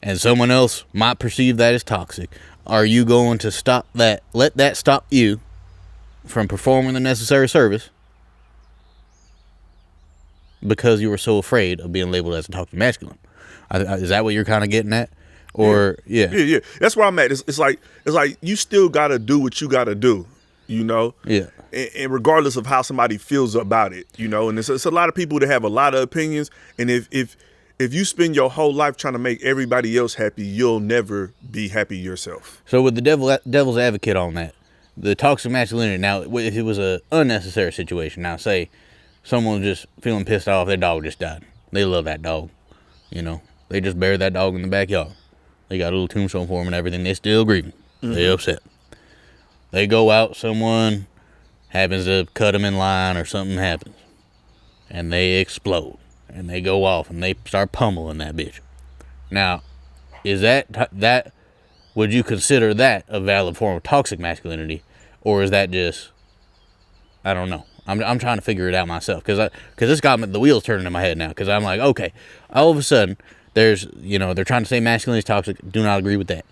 and someone else might perceive that as toxic, are you going to stop that? Let that stop you from performing the necessary service because you were so afraid of being labeled as a toxic masculine? Is that what you're kind of getting at? Or yeah. That's where I'm at. It's like you still gotta do what you gotta do, you know. Yeah. And regardless of how somebody feels about it, you know. And it's a lot of people that have a lot of opinions, and if you spend your whole life trying to make everybody else happy, you'll never be happy yourself. So with the devil's advocate on that, the toxic masculinity, now, if it was an unnecessary situation, now say someone's just feeling pissed off, their dog just died. They love that dog, you know. They just buried that dog in the backyard. They got a little tombstone for him and everything. They still grieving. Mm-hmm. They upset. They go out, someone happens to cut them in line or something happens, and they explode. And they go off and they start pummeling that bitch. Now, is that would you consider that a valid form of toxic masculinity, or is that just, I don't know. I'm trying to figure it out myself because this got the wheels turning in my head now, because I'm like, okay, all of a sudden they're trying to say masculinity is toxic. Do not agree with that.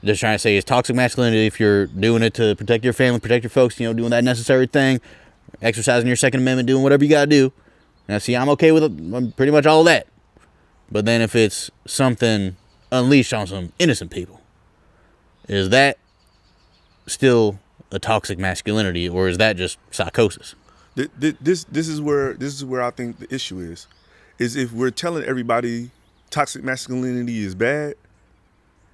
They're just trying to say it's toxic masculinity if you're doing it to protect your family, protect your folks, you know, doing that necessary thing, exercising your Second Amendment, doing whatever you gotta do. Now, see, I'm okay with pretty much all that. But then if it's something unleashed on some innocent people, is that still a toxic masculinity, or is that just psychosis? This is where I think the issue is if we're telling everybody toxic masculinity is bad,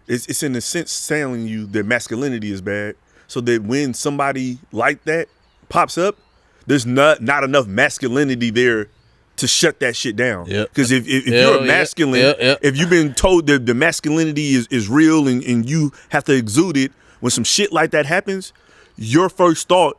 it's in a sense telling you that masculinity is bad, so that when somebody like that pops up, there's not enough masculinity there to shut that shit down. Because if you're a masculine, if you've been told that the masculinity is real and you have to exude it, when some shit like that happens, your first thought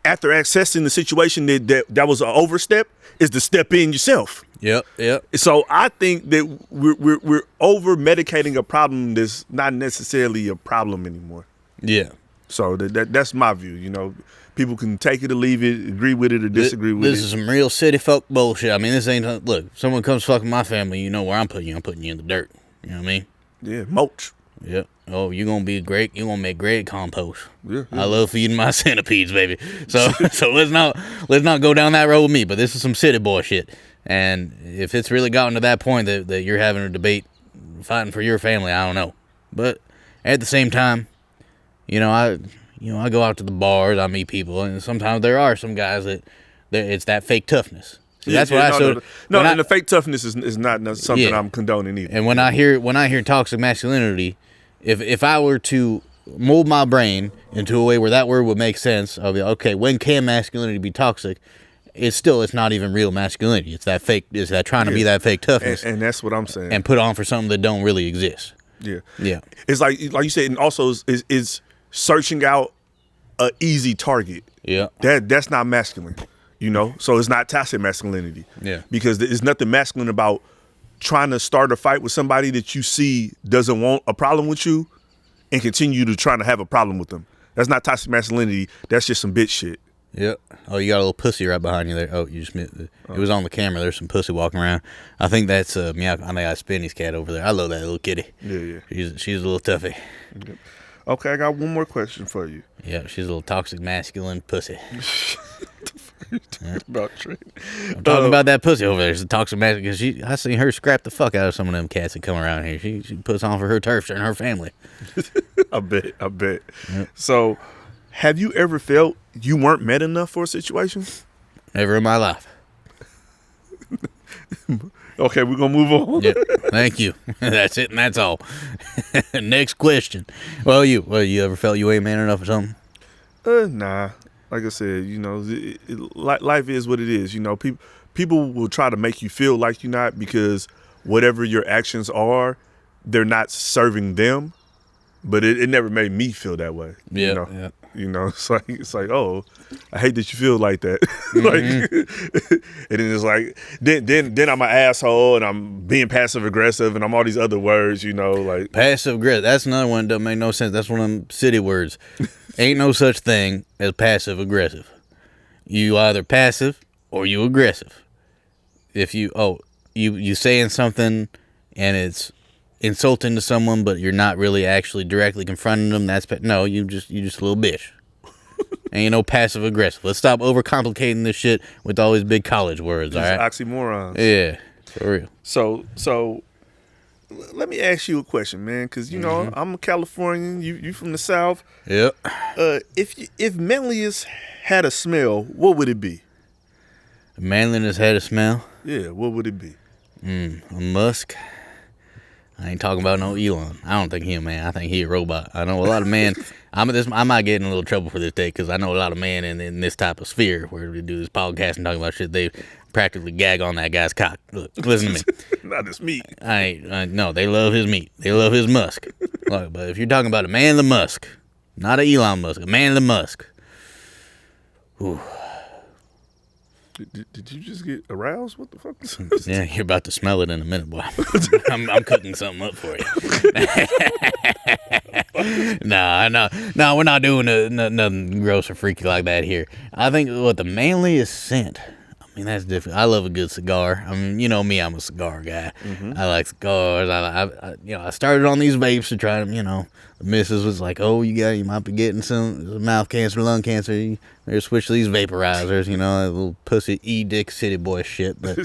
after accessing the situation that was an overstep is to step in yourself. Yep. So I think that we're over medicating a problem that's not necessarily a problem anymore. Yeah. So that's my view. You know, people can take it or leave it, agree with it or disagree with it. This is some real city folk bullshit. I mean, this ain't, look, if someone comes fucking my family, you know where I'm putting you. I'm putting you in the dirt. You know what I mean? Yeah, mulch. Yep. Oh, you're gonna make great compost. Yeah. I love feeding my centipedes, baby. So let's not go down that road with me. But this is some city boy shit. And if it's really gotten to that point that you're having a debate, fighting for your family, I don't know. But at the same time, you know, I go out to the bars, I meet people, and sometimes there are some guys that it's that fake toughness. See, that's what I showed. No, and the fake toughness is not something I'm condoning either. And when I hear toxic masculinity, if I were to mold my brain into a way where that word would make sense, I'll be okay. When can masculinity be toxic? It's not even real masculinity. It's that fake. It's that trying to be that fake toughness, and that's what I'm saying. And put on for something that don't really exist. Yeah. It's like you said, and also is searching out a easy target. Yeah. That's not masculine. So it's not toxic masculinity. Yeah. Because there's nothing masculine about trying to start a fight with somebody that you see doesn't want a problem with you and continue to try to have a problem with them. That's not toxic masculinity. That's just some bitch shit. Yep. Oh, you got a little pussy right behind you there. Oh, you just it was on the camera. There's some pussy walking around. I think that's I think I Spinny's cat over there. I love that little kitty. Yeah. She's a little toughie. Yep. Okay, I got one more question for you. Yeah, she's a little toxic masculine pussy. About Trent. I'm talking about that pussy over there. She's a toxic masculine because I seen her scrap the fuck out of some of them cats that come around here. She puts on for her turf and her family. I bet. Yep. So, have you ever felt you weren't met enough for a situation? Never in my life. Okay, we're gonna move on. Yep. Thank you. That's it, and that's all. Next question. Well, you ever felt you ain't man enough or something? Nah. Like I said, life is what it is. People will try to make you feel like you're not because whatever your actions are, they're not serving them. But it never made me feel that way. Yeah. It's like, oh, I hate that you feel like that. And then it's like, then I'm an asshole and I'm being passive aggressive and I'm all these other words, like passive aggressive. That's another one that doesn't make no sense. That's one of them city words. Ain't no such thing as passive aggressive. You either passive or you aggressive. If you saying something and it's insulting to someone, but you're not really actually directly confronting them, you just a little bitch. Ain't no passive aggressive. Let's stop overcomplicating this shit with all these big college words. All right, oxymorons. Yeah, for real. So let me ask you a question, man, because I'm a Californian. You from the South. Yep. If ManliNESS had a smell, what would it be? ManliNESS had a smell. Yeah, what would it be? A musk. I ain't talking about no Elon. I don't think he a man. I think he a robot. I know a lot of men. I might get in a little trouble for this day because I know a lot of men in this type of sphere where we do this podcast and talking about shit. They practically gag on that guy's cock. Look, listen to me. Not his meat. No, they love his meat. They love his musk. Look, but if you're talking about a man the Musk, not a Elon Musk, a man the Musk. Ooh. Did you just get aroused? What the fuck? Yeah, you're about to smell it in a minute, boy. I'm cooking something up for you. No, we're not doing nothing gross or freaky like that here. I think what the manliest scent. I mean, that's different. I love a good cigar. I mean, you know me, I'm a cigar guy. Mm-hmm. I like cigars. I started on these vapes to try them. The missus was like, "Oh, you might be getting some mouth cancer, lung cancer. You better switch to these vaporizers." That little pussy dick city boy shit. But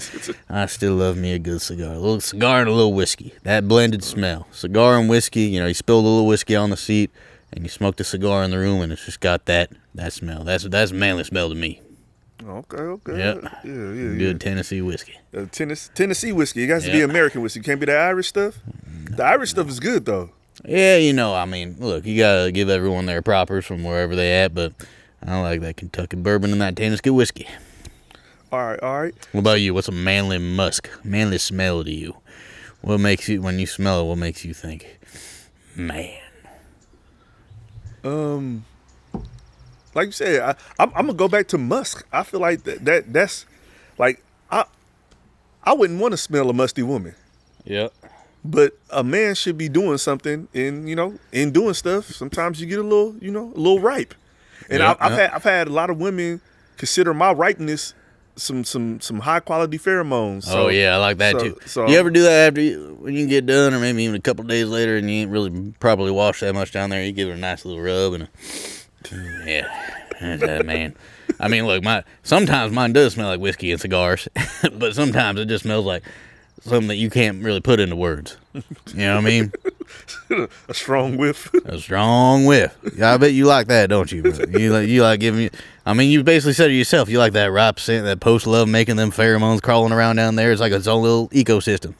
I still love me a good cigar. A little cigar and a little whiskey. That blended smell. Cigar and whiskey. You spilled a little whiskey on the seat, and you smoked a cigar in the room, and it's just got that smell. That's manly smell to me. Okay. Yep. Yeah. Good Tennessee whiskey. Tennessee whiskey. It has to be American whiskey. It can't be the Irish stuff. The Irish stuff is good though. Yeah, I mean, look, you gotta give everyone their propers from wherever they at, but I like that Kentucky bourbon and that Tennessee whiskey. All right. What about you? What's a manly smell to you? What makes you, when you smell it, what makes you think, man? Like you said, I'm gonna go back to musk. I feel like that's like I wouldn't want to smell a musty woman. Yep. But a man should be doing something, and in doing stuff, sometimes you get a little ripe. And I've had a lot of women consider my ripeness some high quality pheromones. So, I like that too. So you ever do that when you get done, or maybe even a couple of days later, and you ain't really properly washed that much down there? You give it a nice little rub and man. I mean, look, sometimes mine does smell like whiskey and cigars, but sometimes it just smells like something that you can't really put into words. You know what I mean? A strong whiff. A strong whiff. Yeah, I bet you like that, don't you? You like giving me. I mean, you basically said it yourself. You like that ripe scent, that post love, making them pheromones crawling around down there. It's like its own little ecosystem.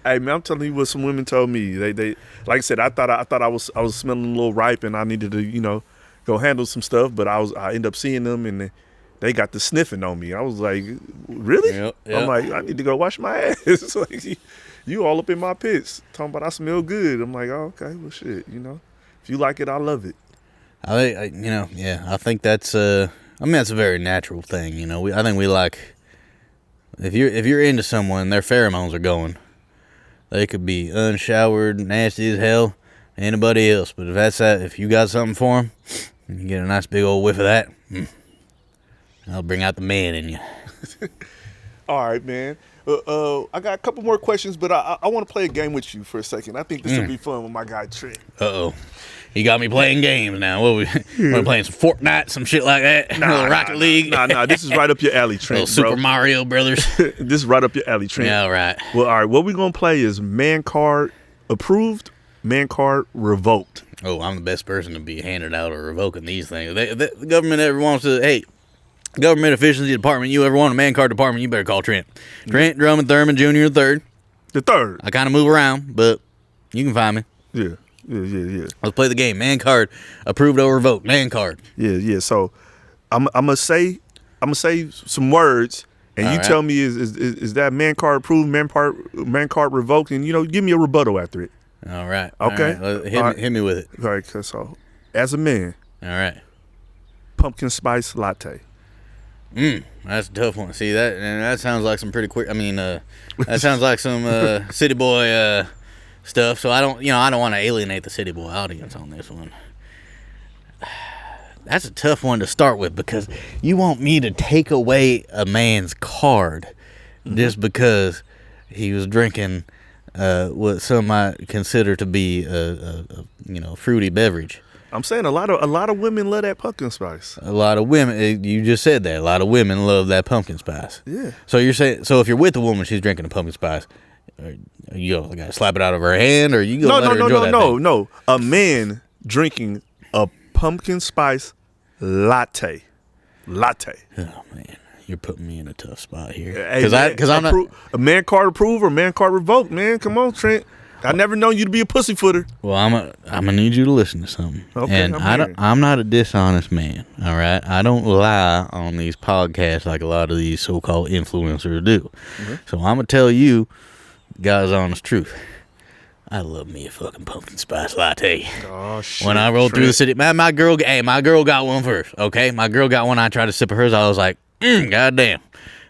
Hey man, I'm telling you what some women told me. They like I said, I thought I was smelling a little ripe and I needed to go handle some stuff, but I end up seeing them and they got the sniffing on me. I was like, really? Yep. I'm like, I need to go wash my ass. It's like you all up in my pits talking about I smell good. I'm like, oh, okay, well shit, if you like it, I love it. I think that's that's a very natural thing. I think we like if you're into someone, their pheromones are going. They could be unshowered, nasty as hell, anybody else. But if you got something for them, and you get a nice big old whiff of that, I'll bring out the man in you. All right, man. I got a couple more questions, but I want to play a game with you for a second. I think this will be fun with my guy Trent. Uh-oh. You got me playing games now. What we playing some Fortnite, some shit like that? Rocket League? Nah. This is right up your alley, Trent. Super Mario Brothers. This is right up your alley, Trent. Yeah, all right. Well, all right. What we're going to play is man card approved, man card revoked. Oh, I'm the best person to be handed out or revoking these things. The government ever wants to, hey, government efficiency department, you ever want a man card department, you better call Trent. Trent Drummond Thurman Jr. III. The third. I kind of move around, but you can find me. Yeah. Let's play the game. Man card, approved or revoked. Man card. Yeah. So I'm gonna say some words, and All you right. tell me is that man card approved, man card revoked, and give me a rebuttal after it. All right. Okay. All right. Hit me with it. All right. So as a man, All right. pumpkin spice latte. That's a tough one. See that sounds like some pretty quick. I mean, that sounds like some city boy stuff. So I don't want to alienate the city boy audience on this one. That's a tough one to start with because you want me to take away a man's card just because he was drinking what some might consider to be a fruity beverage. I'm saying a lot of women love that pumpkin spice. A lot of women, you just said that. A lot of women love that pumpkin spice. Yeah. So you're saying, if you're with a woman, she's drinking a pumpkin spice, you gotta slap it out of her hand, or you gonna let her enjoy that thing? No. A man drinking a pumpkin spice latte. Oh man, you're putting me in a tough spot here. Because I'm not a man card approved or man card revoked. Man, come on, Trent. I never known you to be a pussyfooter. Well, I'm gonna need you to listen to something. Okay, and I'm not a dishonest man. All right, I don't lie on these podcasts like a lot of these so-called influencers do. Mm-hmm. So I'm gonna tell you, God's honest truth. I love me a fucking pumpkin spice latte. Oh shit! When I rolled through the city, man, my girl got one first. Okay, my girl got one. I tried to sip of hers. I was like, goddamn.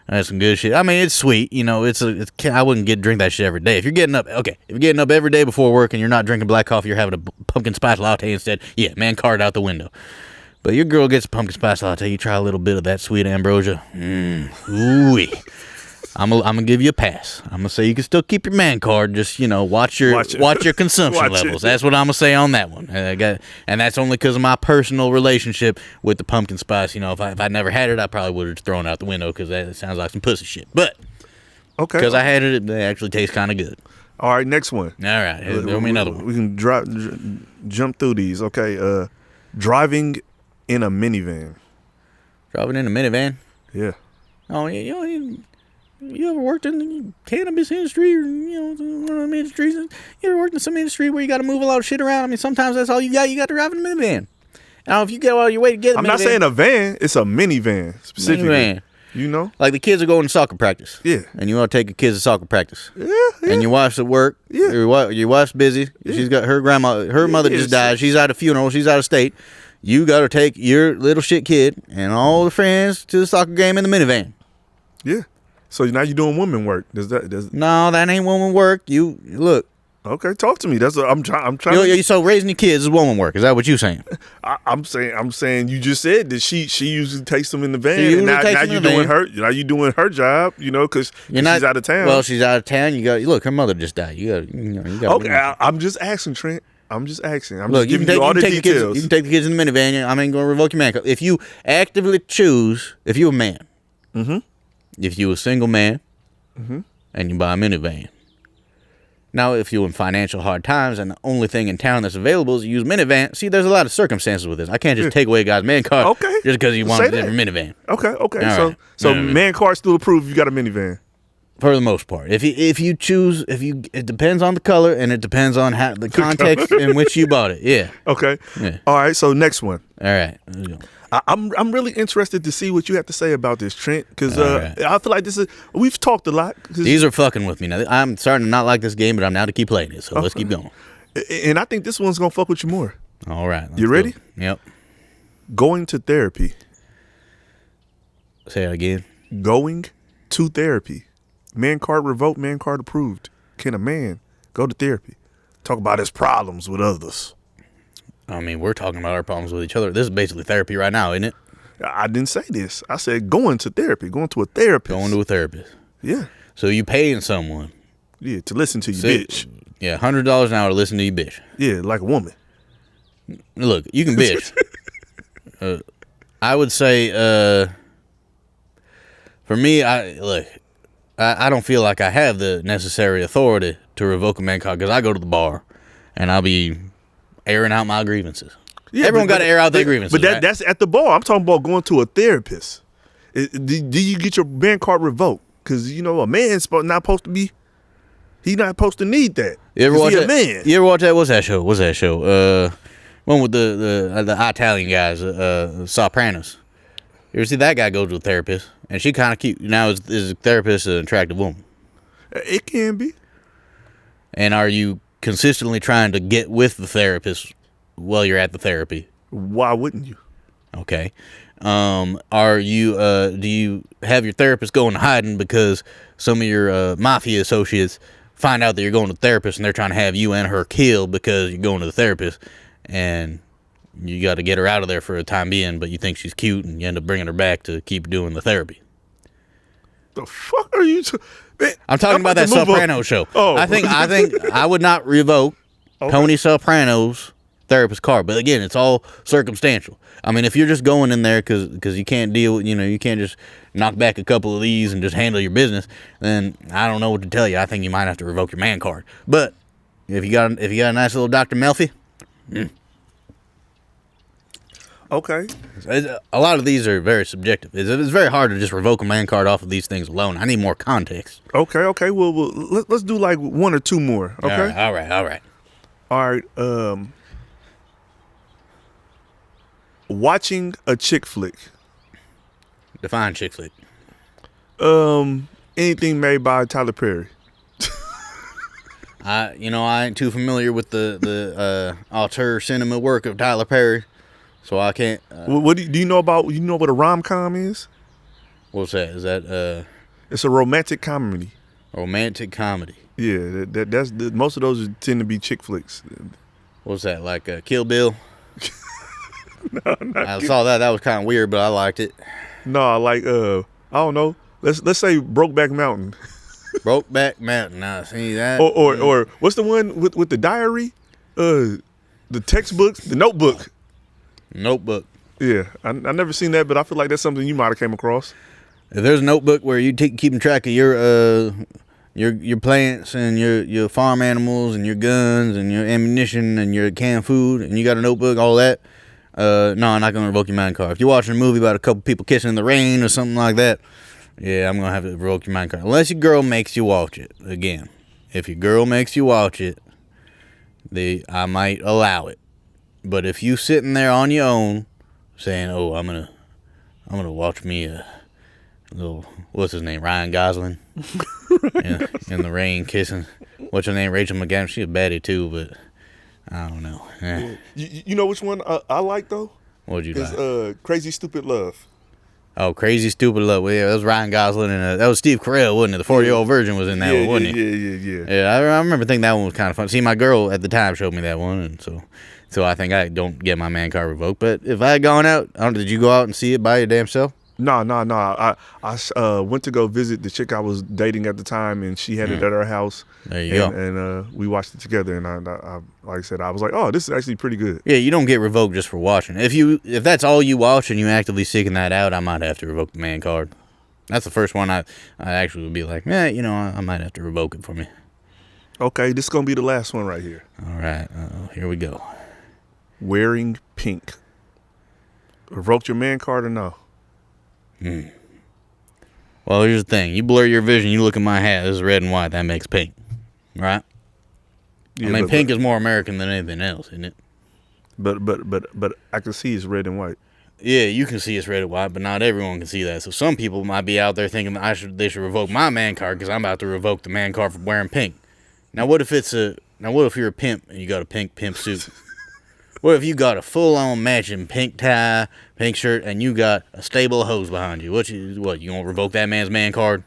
That's some good shit. I mean, it's sweet, I wouldn't drink that shit every day. If you're getting up every day before work and you're not drinking black coffee, you're having a pumpkin spice latte instead. Yeah, man, card out the window. But your girl gets a pumpkin spice latte, you try a little bit of that sweet ambrosia. Ooh-wee. I'm gonna give you a pass. I'm gonna say you can still keep your man card. Just watch your consumption levels. That's what I'm gonna say on that one. And that's only because of my personal relationship with the pumpkin spice. If I never had it, I probably would have thrown it out the window because that sounds like some pussy shit. But okay, because I had it actually tastes kind of good. All right, next one. All right, throw me another one. We can jump through these. Okay, driving in a minivan. Driving in a minivan. Yeah. Oh yeah, you ever worked in the cannabis industry or, one of them industries? You ever worked in some industry where you got to move a lot of shit around? I mean, sometimes that's all you got. You got to drive in a minivan. Now, if you get all your way to get a I'm minivan. not saying a van. It's a minivan, specifically. Minivan. Like the kids are going to soccer practice. Yeah. And you want to take your kids to soccer practice. Yeah. And your wife's at work. Yeah. Your wife's busy. Yeah. She's got her mother just died. She's at a funeral. She's out of state. You got to take your little shit kid and all the friends to the soccer game in the minivan. Yeah. So now you're doing woman work. No, that ain't woman work. You look. Okay, talk to me. That's what I'm trying. So raising your kids is woman work. Is that what you saying? I'm saying you just said that she usually takes them in the van, and now you're doing her job. Because she's out of town. Well, she's out of town. You got look. Her mother just died. You got. Okay, I'm just asking, Trent. I'm just asking. Look, just giving you all the details. You can take the kids in the minivan. I ain't going to revoke your man card. If you actively choose, if you're a man. Mm-hmm. If you a single man and you buy a minivan, Now, if you're in financial hard times and the only thing in town that's available is to use minivan, see, there's a lot of circumstances with this. I can't just take away a guy's man card just because he wants a different minivan. Okay. All So right. man card still approved. You got a minivan. For the most part, if you choose, it depends on the color and it depends on how the context in which you bought it. Yeah. Okay. Yeah. All right. So next one. All right. Let's go. I'm really interested to see what you have to say about this, Trent, because right. I feel like we've talked a lot. These are fucking with me now. I'm starting to not like this game, but I'm now to keep playing it. So let's keep going. And I think this one's gonna fuck with you more. All right. You ready? Go. Yep. Going to therapy. Say it again. Going to therapy. Man card revoked, man card approved. Can a man go to therapy? Talk about his problems with others. I mean, we're talking about our problems with each other. This is basically therapy right now, isn't it? I didn't say this. I said going to therapy, going to a therapist. Going to a therapist. Yeah. So you paying someone. Yeah, to listen to you, bitch. Yeah, $100 an hour to listen to you, bitch. Yeah, like a woman. Look, you can bitch. I would say, for me, I don't feel like I have the necessary authority to revoke a man card because I go to the bar and I'll be airing out my grievances. Yeah, everyone got to air out their grievances. But that's at the bar. I'm talking about going to a therapist. Do you get your man card revoked? Because, a man's not supposed to be, he's not supposed to need that. You ever watch that? Man. You ever watch that? What's that show? One with the Italian guys, Sopranos. You ever see that guy go to a therapist? And she kind of cute. Now, is a therapist an attractive woman? It can be. And are you consistently trying to get with the therapist while you're at the therapy? Why wouldn't you? Okay. Are you? Do you have your therapist going hiding because some of your mafia associates find out that you're going to the therapist and they're trying to have you and her killed because you're going to the therapist, and you got to get her out of there for a time being, but you think she's cute and you end up bringing her back to keep doing the therapy? The fuck are you? I'm talking about that Soprano show. Oh, I think I would not revoke Tony Soprano's therapist card, but again, it's all circumstantial. I mean, if you're just going in there because you can't deal with, you can't just knock back a couple of these and just handle your business, then I don't know what to tell you. I think you might have to revoke your man card. But if you got a nice little Dr. Melfi, okay. A lot of these are very subjective. It's very hard to just revoke a man card off of these things alone. I need more context. Okay. Well, let's do like one or two more. Okay. All right. All right. Watching a chick flick. Define chick flick. Anything made by Tyler Perry. I ain't too familiar with the auteur cinema work of Tyler Perry, so I can't. What do you know about? You know what a rom-com is? What's that? Is that It's a romantic comedy. romantic comedy? Yeah, that's most of those tend to be chick flicks. What's that, like Kill Bill? No, I saw that. That was kind of weird, but I liked it. No, like I don't know. Let's say Brokeback Mountain. Brokeback Mountain. Now, see that? Or what's the one with the diary? The textbooks, the Notebook. Notebook. Yeah, I never seen that, but I feel like that's something you might have came across. If there's a notebook where you keeping track of your plants and your farm animals and your guns and your ammunition and your canned food, and you got a notebook, all that, no, I'm not gonna revoke your man card. If you're watching a movie about a couple people kissing in the rain or something like that, yeah, I'm gonna have to revoke your man card. Unless your girl makes you watch it. Again, if your girl makes you watch it, I might allow it. But if you sitting there on your own, saying, "Oh, I'm gonna watch me a little, what's his name, Ryan Gosling, in the rain kissing," what's her name, Rachel McAdams? She's a baddie too, but I don't know. Yeah. You know which one I like though? What'd you like? It's Crazy Stupid Love. Oh, Crazy Stupid Love. Well, yeah, that was Ryan Gosling, and that was Steve Carell, wasn't it? The 40-year-old virgin was in that one, wasn't he? Yeah. Yeah, I remember thinking that one was kind of fun. See, my girl at the time showed me that one, and so I think I don't get my man card revoked. But if I had gone out, did you go out and see it by your damn self? No. I went to go visit the chick I was dating at the time, and she had it at her house. There you go. And we watched it together, and I like I said, I was like, oh, this is actually pretty good. Yeah, you don't get revoked just for watching. If that's all you watch and you actively seeking that out, I might have to revoke the man card. That's the first one I actually would be like, I might have to revoke it for me. Okay, this is gonna be the last one right here. All right, here we go. Wearing pink. Revoked your man card or no? Well, here's the thing. You blur your vision, you look at my hat, this is red and white, that makes pink. Right? Yeah, I mean, pink is more American than anything else, isn't it? But I can see it's red and white. Yeah, you can see it's red and white, but not everyone can see that. So some people might be out there thinking they should revoke my man card because I'm about to revoke the man card for wearing pink. Now what if you're a pimp and you got a pink pimp suit? What if you got a full-on matching pink tie, pink shirt, and you got a stable of hoes behind you? You gonna revoke that man's man card?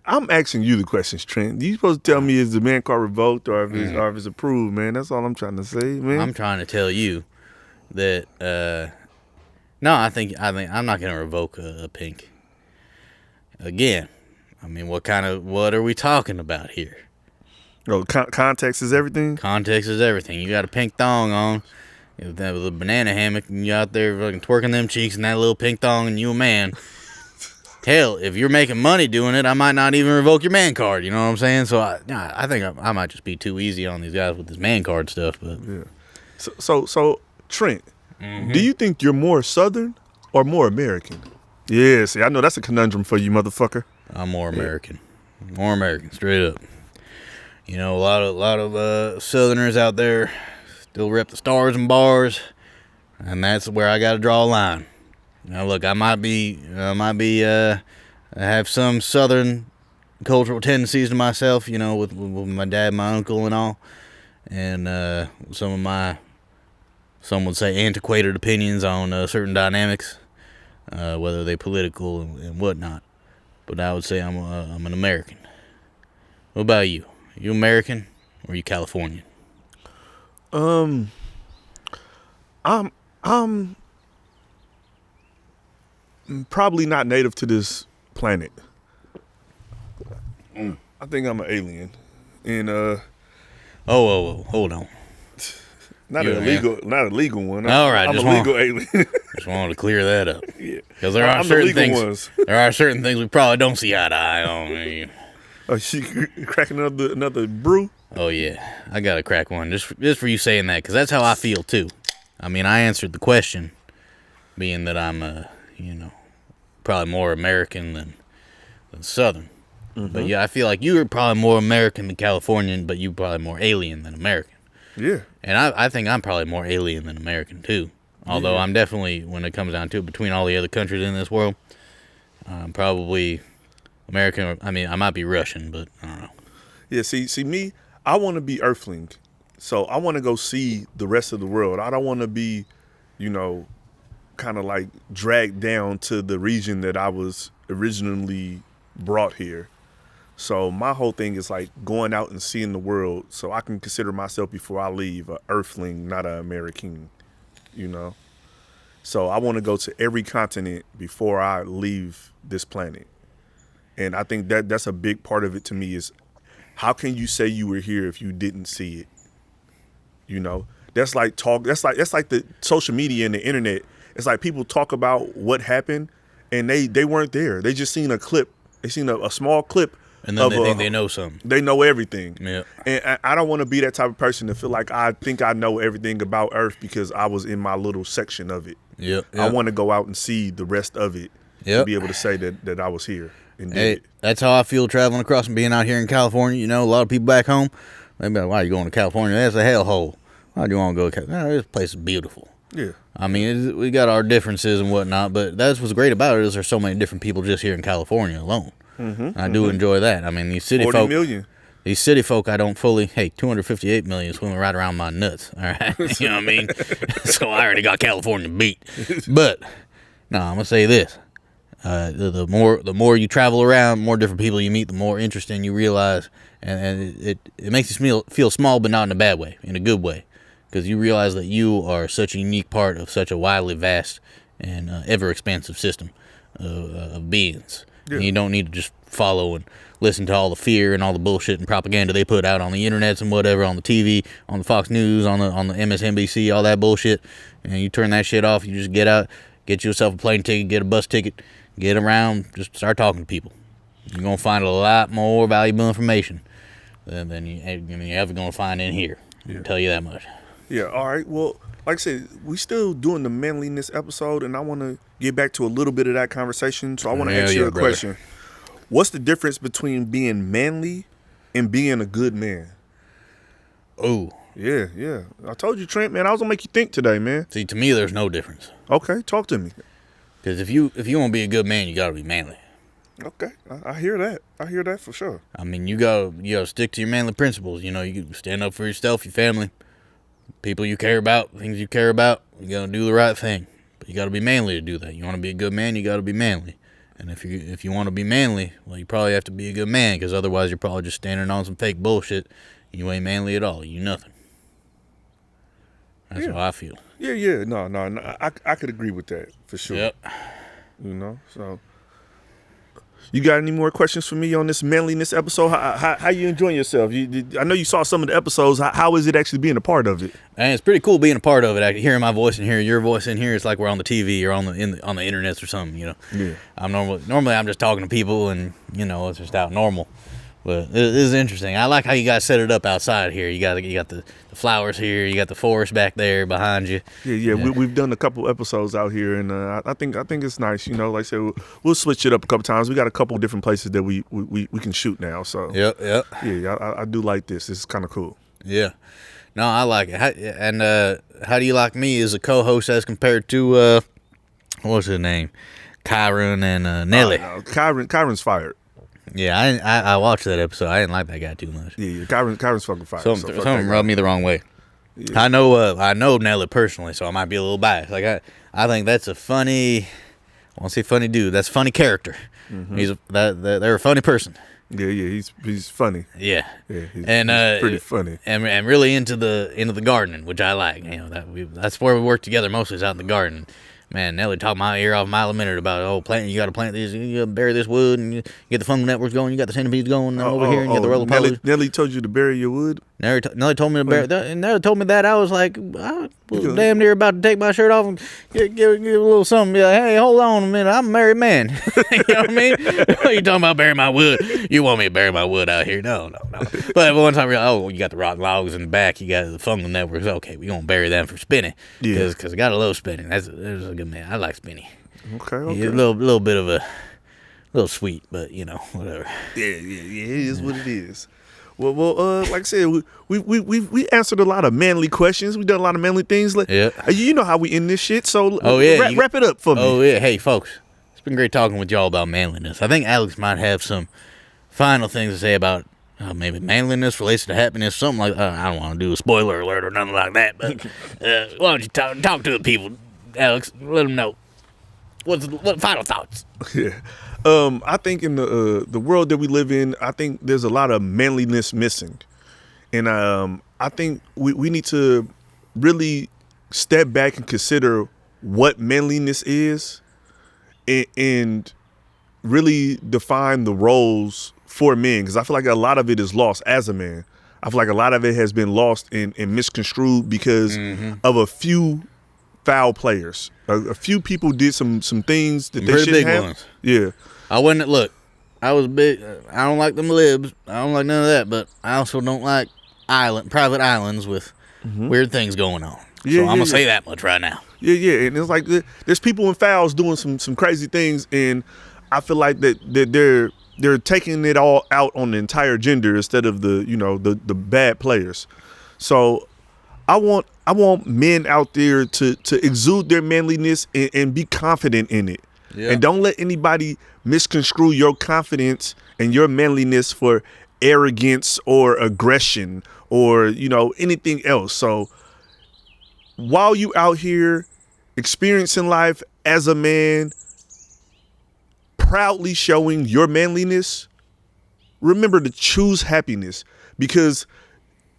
I'm asking you the questions, Trent. You supposed to tell me is the man card revoked or if it's approved, man. That's all I'm trying to say, man. I'm trying to tell you that no, I think I'm not gonna revoke a pink. Again, I mean, what are we talking about here? Oh, context is everything? Context is everything. You got a pink thong on, with a banana hammock, and you out there fucking twerking them cheeks in that little pink thong, and you a man. Hell, if you're making money doing it, I might not even revoke your man card. You know what I'm saying? So I think I might just be too easy on these guys with this man card stuff. But yeah. So Trent, do you think you're more Southern or more American? Yeah, see, I know that's a conundrum for you, motherfucker. I'm more American. More American, straight up. You know, a lot of Southerners out there still rep the stars and bars, and that's where I got to draw a line. Now, look, I have some Southern cultural tendencies to myself, you know, with my dad, my uncle, and all, and some would say antiquated opinions on certain dynamics, whether they political and whatnot. But I would say I'm an American. What about you? Are you American or are you Californian? I'm probably not native to this planet. I think I'm an alien. And Oh, hold on. not a legal one. All right, I'm a legal alien. Just wanted to clear that up. Yeah. Because there are certain things we probably don't see eye to eye on. Oh, she cracking another brew? Oh yeah, I gotta crack one just for you saying that, because that's how I feel too. I mean, I answered the question, being that I'm probably more American than Southern. Mm-hmm. But yeah, I feel like you're probably more American than Californian, but you're probably more alien than American. Yeah. And I think I'm probably more alien than American too. Although I'm definitely, when it comes down to it, between all the other countries in this world, I'm probably American. I mean, I might be Russian, but I don't know. Yeah, see me, I want to be Earthling. So I want to go see the rest of the world. I don't want to be, kind of like dragged down to the region that I was originally brought here. So my whole thing is like going out and seeing the world, so I can consider myself before I leave a Earthling, not an American, So I want to go to every continent before I leave this planet. And I think that's a big part of it to me is how can you say you were here if you didn't see it? That's like the social media and the internet. It's like people talk about what happened and they weren't there. They just seen a clip. They seen a small clip. And then they think they know something. They know everything. Yeah. And I don't want to be that type of person to feel like I think I know everything about Earth because I was in my little section of it. Yep. I want to go out and see the rest of it to be able to say that I was here. Hey, that's how I feel traveling across and being out here in California. A lot of people back home, they be like, why are you going to California? That's a hellhole. Why do you want to go to California? This place is beautiful. Yeah. I mean, we got our differences and whatnot, but that's what's great about it is there's so many different people just here in California alone. Mm-hmm, I do enjoy that. I mean, these city 40 folk. million. These city folk, I don't fully. Hey, 258 million swimming right around my nuts. All right, you know what I mean. So I already got California beat. But no, I'm gonna say this: the more you travel around, the more different people you meet, the more interesting you realize, and it makes you feel small, but not in a bad way, in a good way, because you realize that you are such a unique part of such a widely vast and ever expansive system of beings. Yeah. And you don't need to just follow and listen to all the fear and all the bullshit and propaganda they put out on the internets and whatever, on the TV, on the Fox News, on the MSNBC, all that bullshit. And you turn that shit off. You just get out, get yourself a plane ticket, get a bus ticket, get around, just start talking to people. You're going to find a lot more valuable information than you're ever going to find in here. I can tell you that much. Yeah, all right. Well, like I said, we still doing the manliness episode, and I want to get back to a little bit of that conversation. So I want to ask you a question. What's the difference between being manly and being a good man? Oh. Yeah. I told you, Trent, man, I was going to make you think today, man. See, to me, there's no difference. Okay, talk to me. Because if you want to be a good man, you got to be manly. Okay, I hear that. I hear that for sure. I mean, you gotta stick to your manly principles. You know, you stand up for yourself, your family, people you care about, things you care about. You gotta do the right thing, but you gotta be manly to do that. You want to be a good man, you gotta be manly. And if you want to be manly, well, you probably have to be a good man, because otherwise you're probably just standing on some fake bullshit. And you ain't manly at all. You nothing. That's how I feel. Yeah. No. I could agree with that for sure. Yep. You know, so. You got any more questions for me on this manliness episode? How you enjoying yourself? I know you saw some of the episodes. How is it actually being a part of it? And it's pretty cool being a part of it. Actually, hearing my voice and hearing your voice in here, it's like we're on the TV or on the internet or something. You know. Yeah. I'm normally I'm just talking to people, and it's just out normal. But it is interesting. I like how you guys set it up outside here. You got the flowers here. You got the forest back there behind you. Yeah. We've done a couple episodes out here, and I think it's nice. You know, like I said, we'll switch it up a couple times. We got a couple different places that we can shoot now. So yep. Yeah, I do like this. It's kind of cool. Yeah. No, I like it. How do you like me as a co-host as compared to what's his name, Kyron and Nelly? Kyron's fired. Yeah, I watched that episode. I didn't like that guy too much. Yeah. Kyron's fucking fired. Something rubbed me the wrong way. Yeah. I know Nelly personally, so I might be a little biased. Like I think that's a funny. I won't say funny dude. That's a funny character. Mm-hmm. They're a funny person. Yeah. He's funny. Yeah. He's pretty funny. And really into the gardening, which I like. That's where we work together mostly, is out in the garden. Man, Nelly talked my ear off a mile a minute about, you got to plant this, you got to bury this wood, and you get the fungal networks going, you got the centipedes going over here, and you got the roller Nelly told you to bury your wood? Nelly told me to bury that, and Nelly told me that. I was like, I was damn near about to take my shirt off and give a little something. Be like, hey, hold on a minute, I'm a married man. You know what I mean? What you talking about burying my wood? You want me to bury my wood out here? No. But one time, you got the rotten logs in the back, you got the fungal networks. Okay, we're going to bury them for spinning. Yeah. Because I got to love spinning. That's a good man. I like spinning. Okay. He's a little bit of a little sweet, but whatever. Yeah. It is what it is. Well, like I said, we answered a lot of manly questions. We done a lot of manly things. You know how we end this shit. So wrap it up for me. Oh yeah, hey folks, it's been great talking with y'all about manliness. I think Alex might have some final things to say about maybe manliness relates to happiness, something like that. I don't want to do a spoiler alert or nothing like that, but why don't you talk to the people, Alex? Let them know what final thoughts. Yeah. I think in the world that we live in, I think there's a lot of manliness missing. And I think we need to really step back and consider what manliness is and really define the roles for men. Because I feel like a lot of it is lost as a man. I feel like a lot of it has been lost and misconstrued because of a few foul players. A few people did some things that they shouldn't have. Ones. Yeah. I was big. I don't like them libs. I don't like none of that. But I also don't like private islands with weird things going on. So I'm gonna say that much right now. Yeah. And it's like there's people in fouls doing some crazy things, and I feel like that they're taking it all out on the entire gender instead of the bad players. So I want men out there to exude their manliness and be confident in it. Yeah. And don't let anybody misconstrue your confidence and your manliness for arrogance or aggression or, anything else. So while you out here experiencing life as a man, proudly showing your manliness, remember to choose happiness, because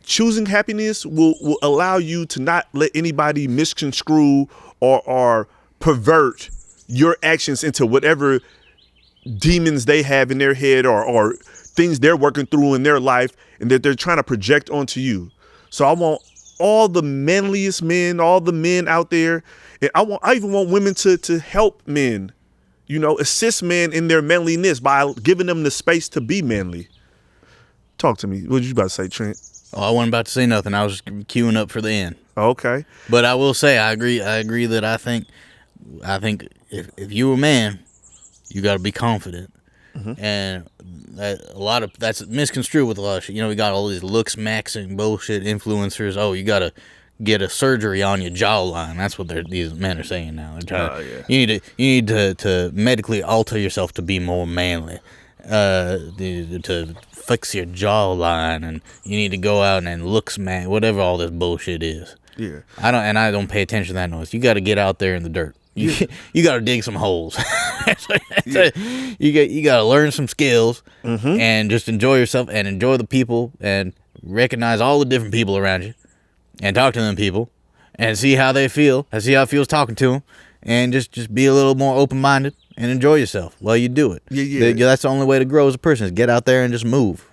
choosing happiness will allow you to not let anybody misconstrue or pervert your actions into whatever demons they have in their head or things they're working through in their life and that they're trying to project onto you. So I want all the manliest men, all the men out there. And I even want women to help men, assist men in their manliness by giving them the space to be manly. Talk to me. What you about to say, Trent? Oh, I wasn't about to say nothing. I was just queuing up for the end. Okay. But I will say, I agree that I think if you're a man, you got to be confident. Mm-hmm. And that's misconstrued with a lot of shit. We got all these looks maxing bullshit influencers. Oh, you got to get a surgery on your jawline. That's what these men are saying now. Yeah. You need to medically alter yourself to be more manly. To fix your jawline, and you need to go out and look smack, whatever all this bullshit is. Yeah. I don't pay attention to that noise. You got to get out there in the dirt. You got to dig some holes. You got to learn some skills, mm-hmm. and just enjoy yourself and enjoy the people and recognize all the different people around you and talk to them people and see how they feel and see how it feels talking to them, and just be a little more open-minded and enjoy yourself while you do it. Yeah. That's the only way to grow as a person, is get out there and just move.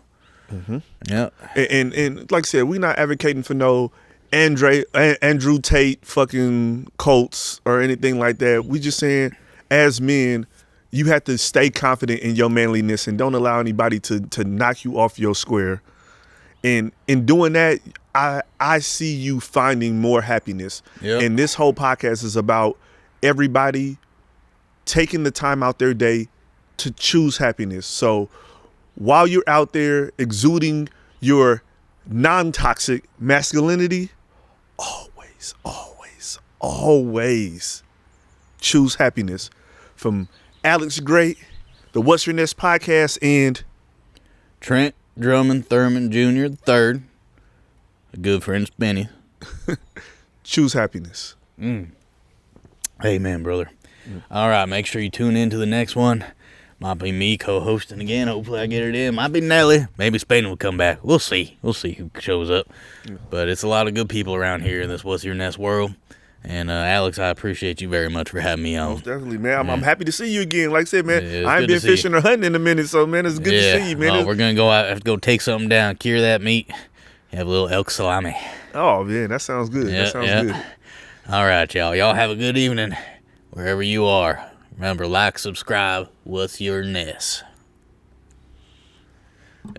Mm-hmm. Yeah. And like I said, we're not advocating for no Andrew Tate fucking cults or anything like that. We just saying, as men, you have to stay confident in your manliness and don't allow anybody to knock you off your square. And in doing that, I see you finding more happiness. Yep. And this whole podcast is about everybody taking the time out their day to choose happiness. So while you're out there exuding your non-toxic masculinity, always choose happiness. From Alex Great, the What's Your Ness podcast, and Trent Drummond Thurman Jr. III, a good friend Spenny. Choose happiness. Amen, brother. All right, make sure you tune in to the next one. Might be me co-hosting again. Hopefully I get it in. Might be Nelly. Maybe Spain will come back. We'll see. We'll see who shows up. Yeah. But it's a lot of good people around here in this What's Your Ness world. And Alex, I appreciate you very much for having me on. Most definitely, man. I'm happy to see you again. Like I said, man, I ain't been fishing or hunting in a minute, so, man, it's good to see you, man. We're going to go out, have to go take something down, cure that meat, have a little elk salami. Oh, man, that sounds good. That sounds good. All right, y'all. Y'all have a good evening wherever you are. Remember, like, subscribe. What's Your Ness?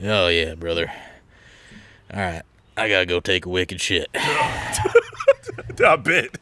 Oh, yeah, brother. All right. I got to go take a wicked shit. I bet.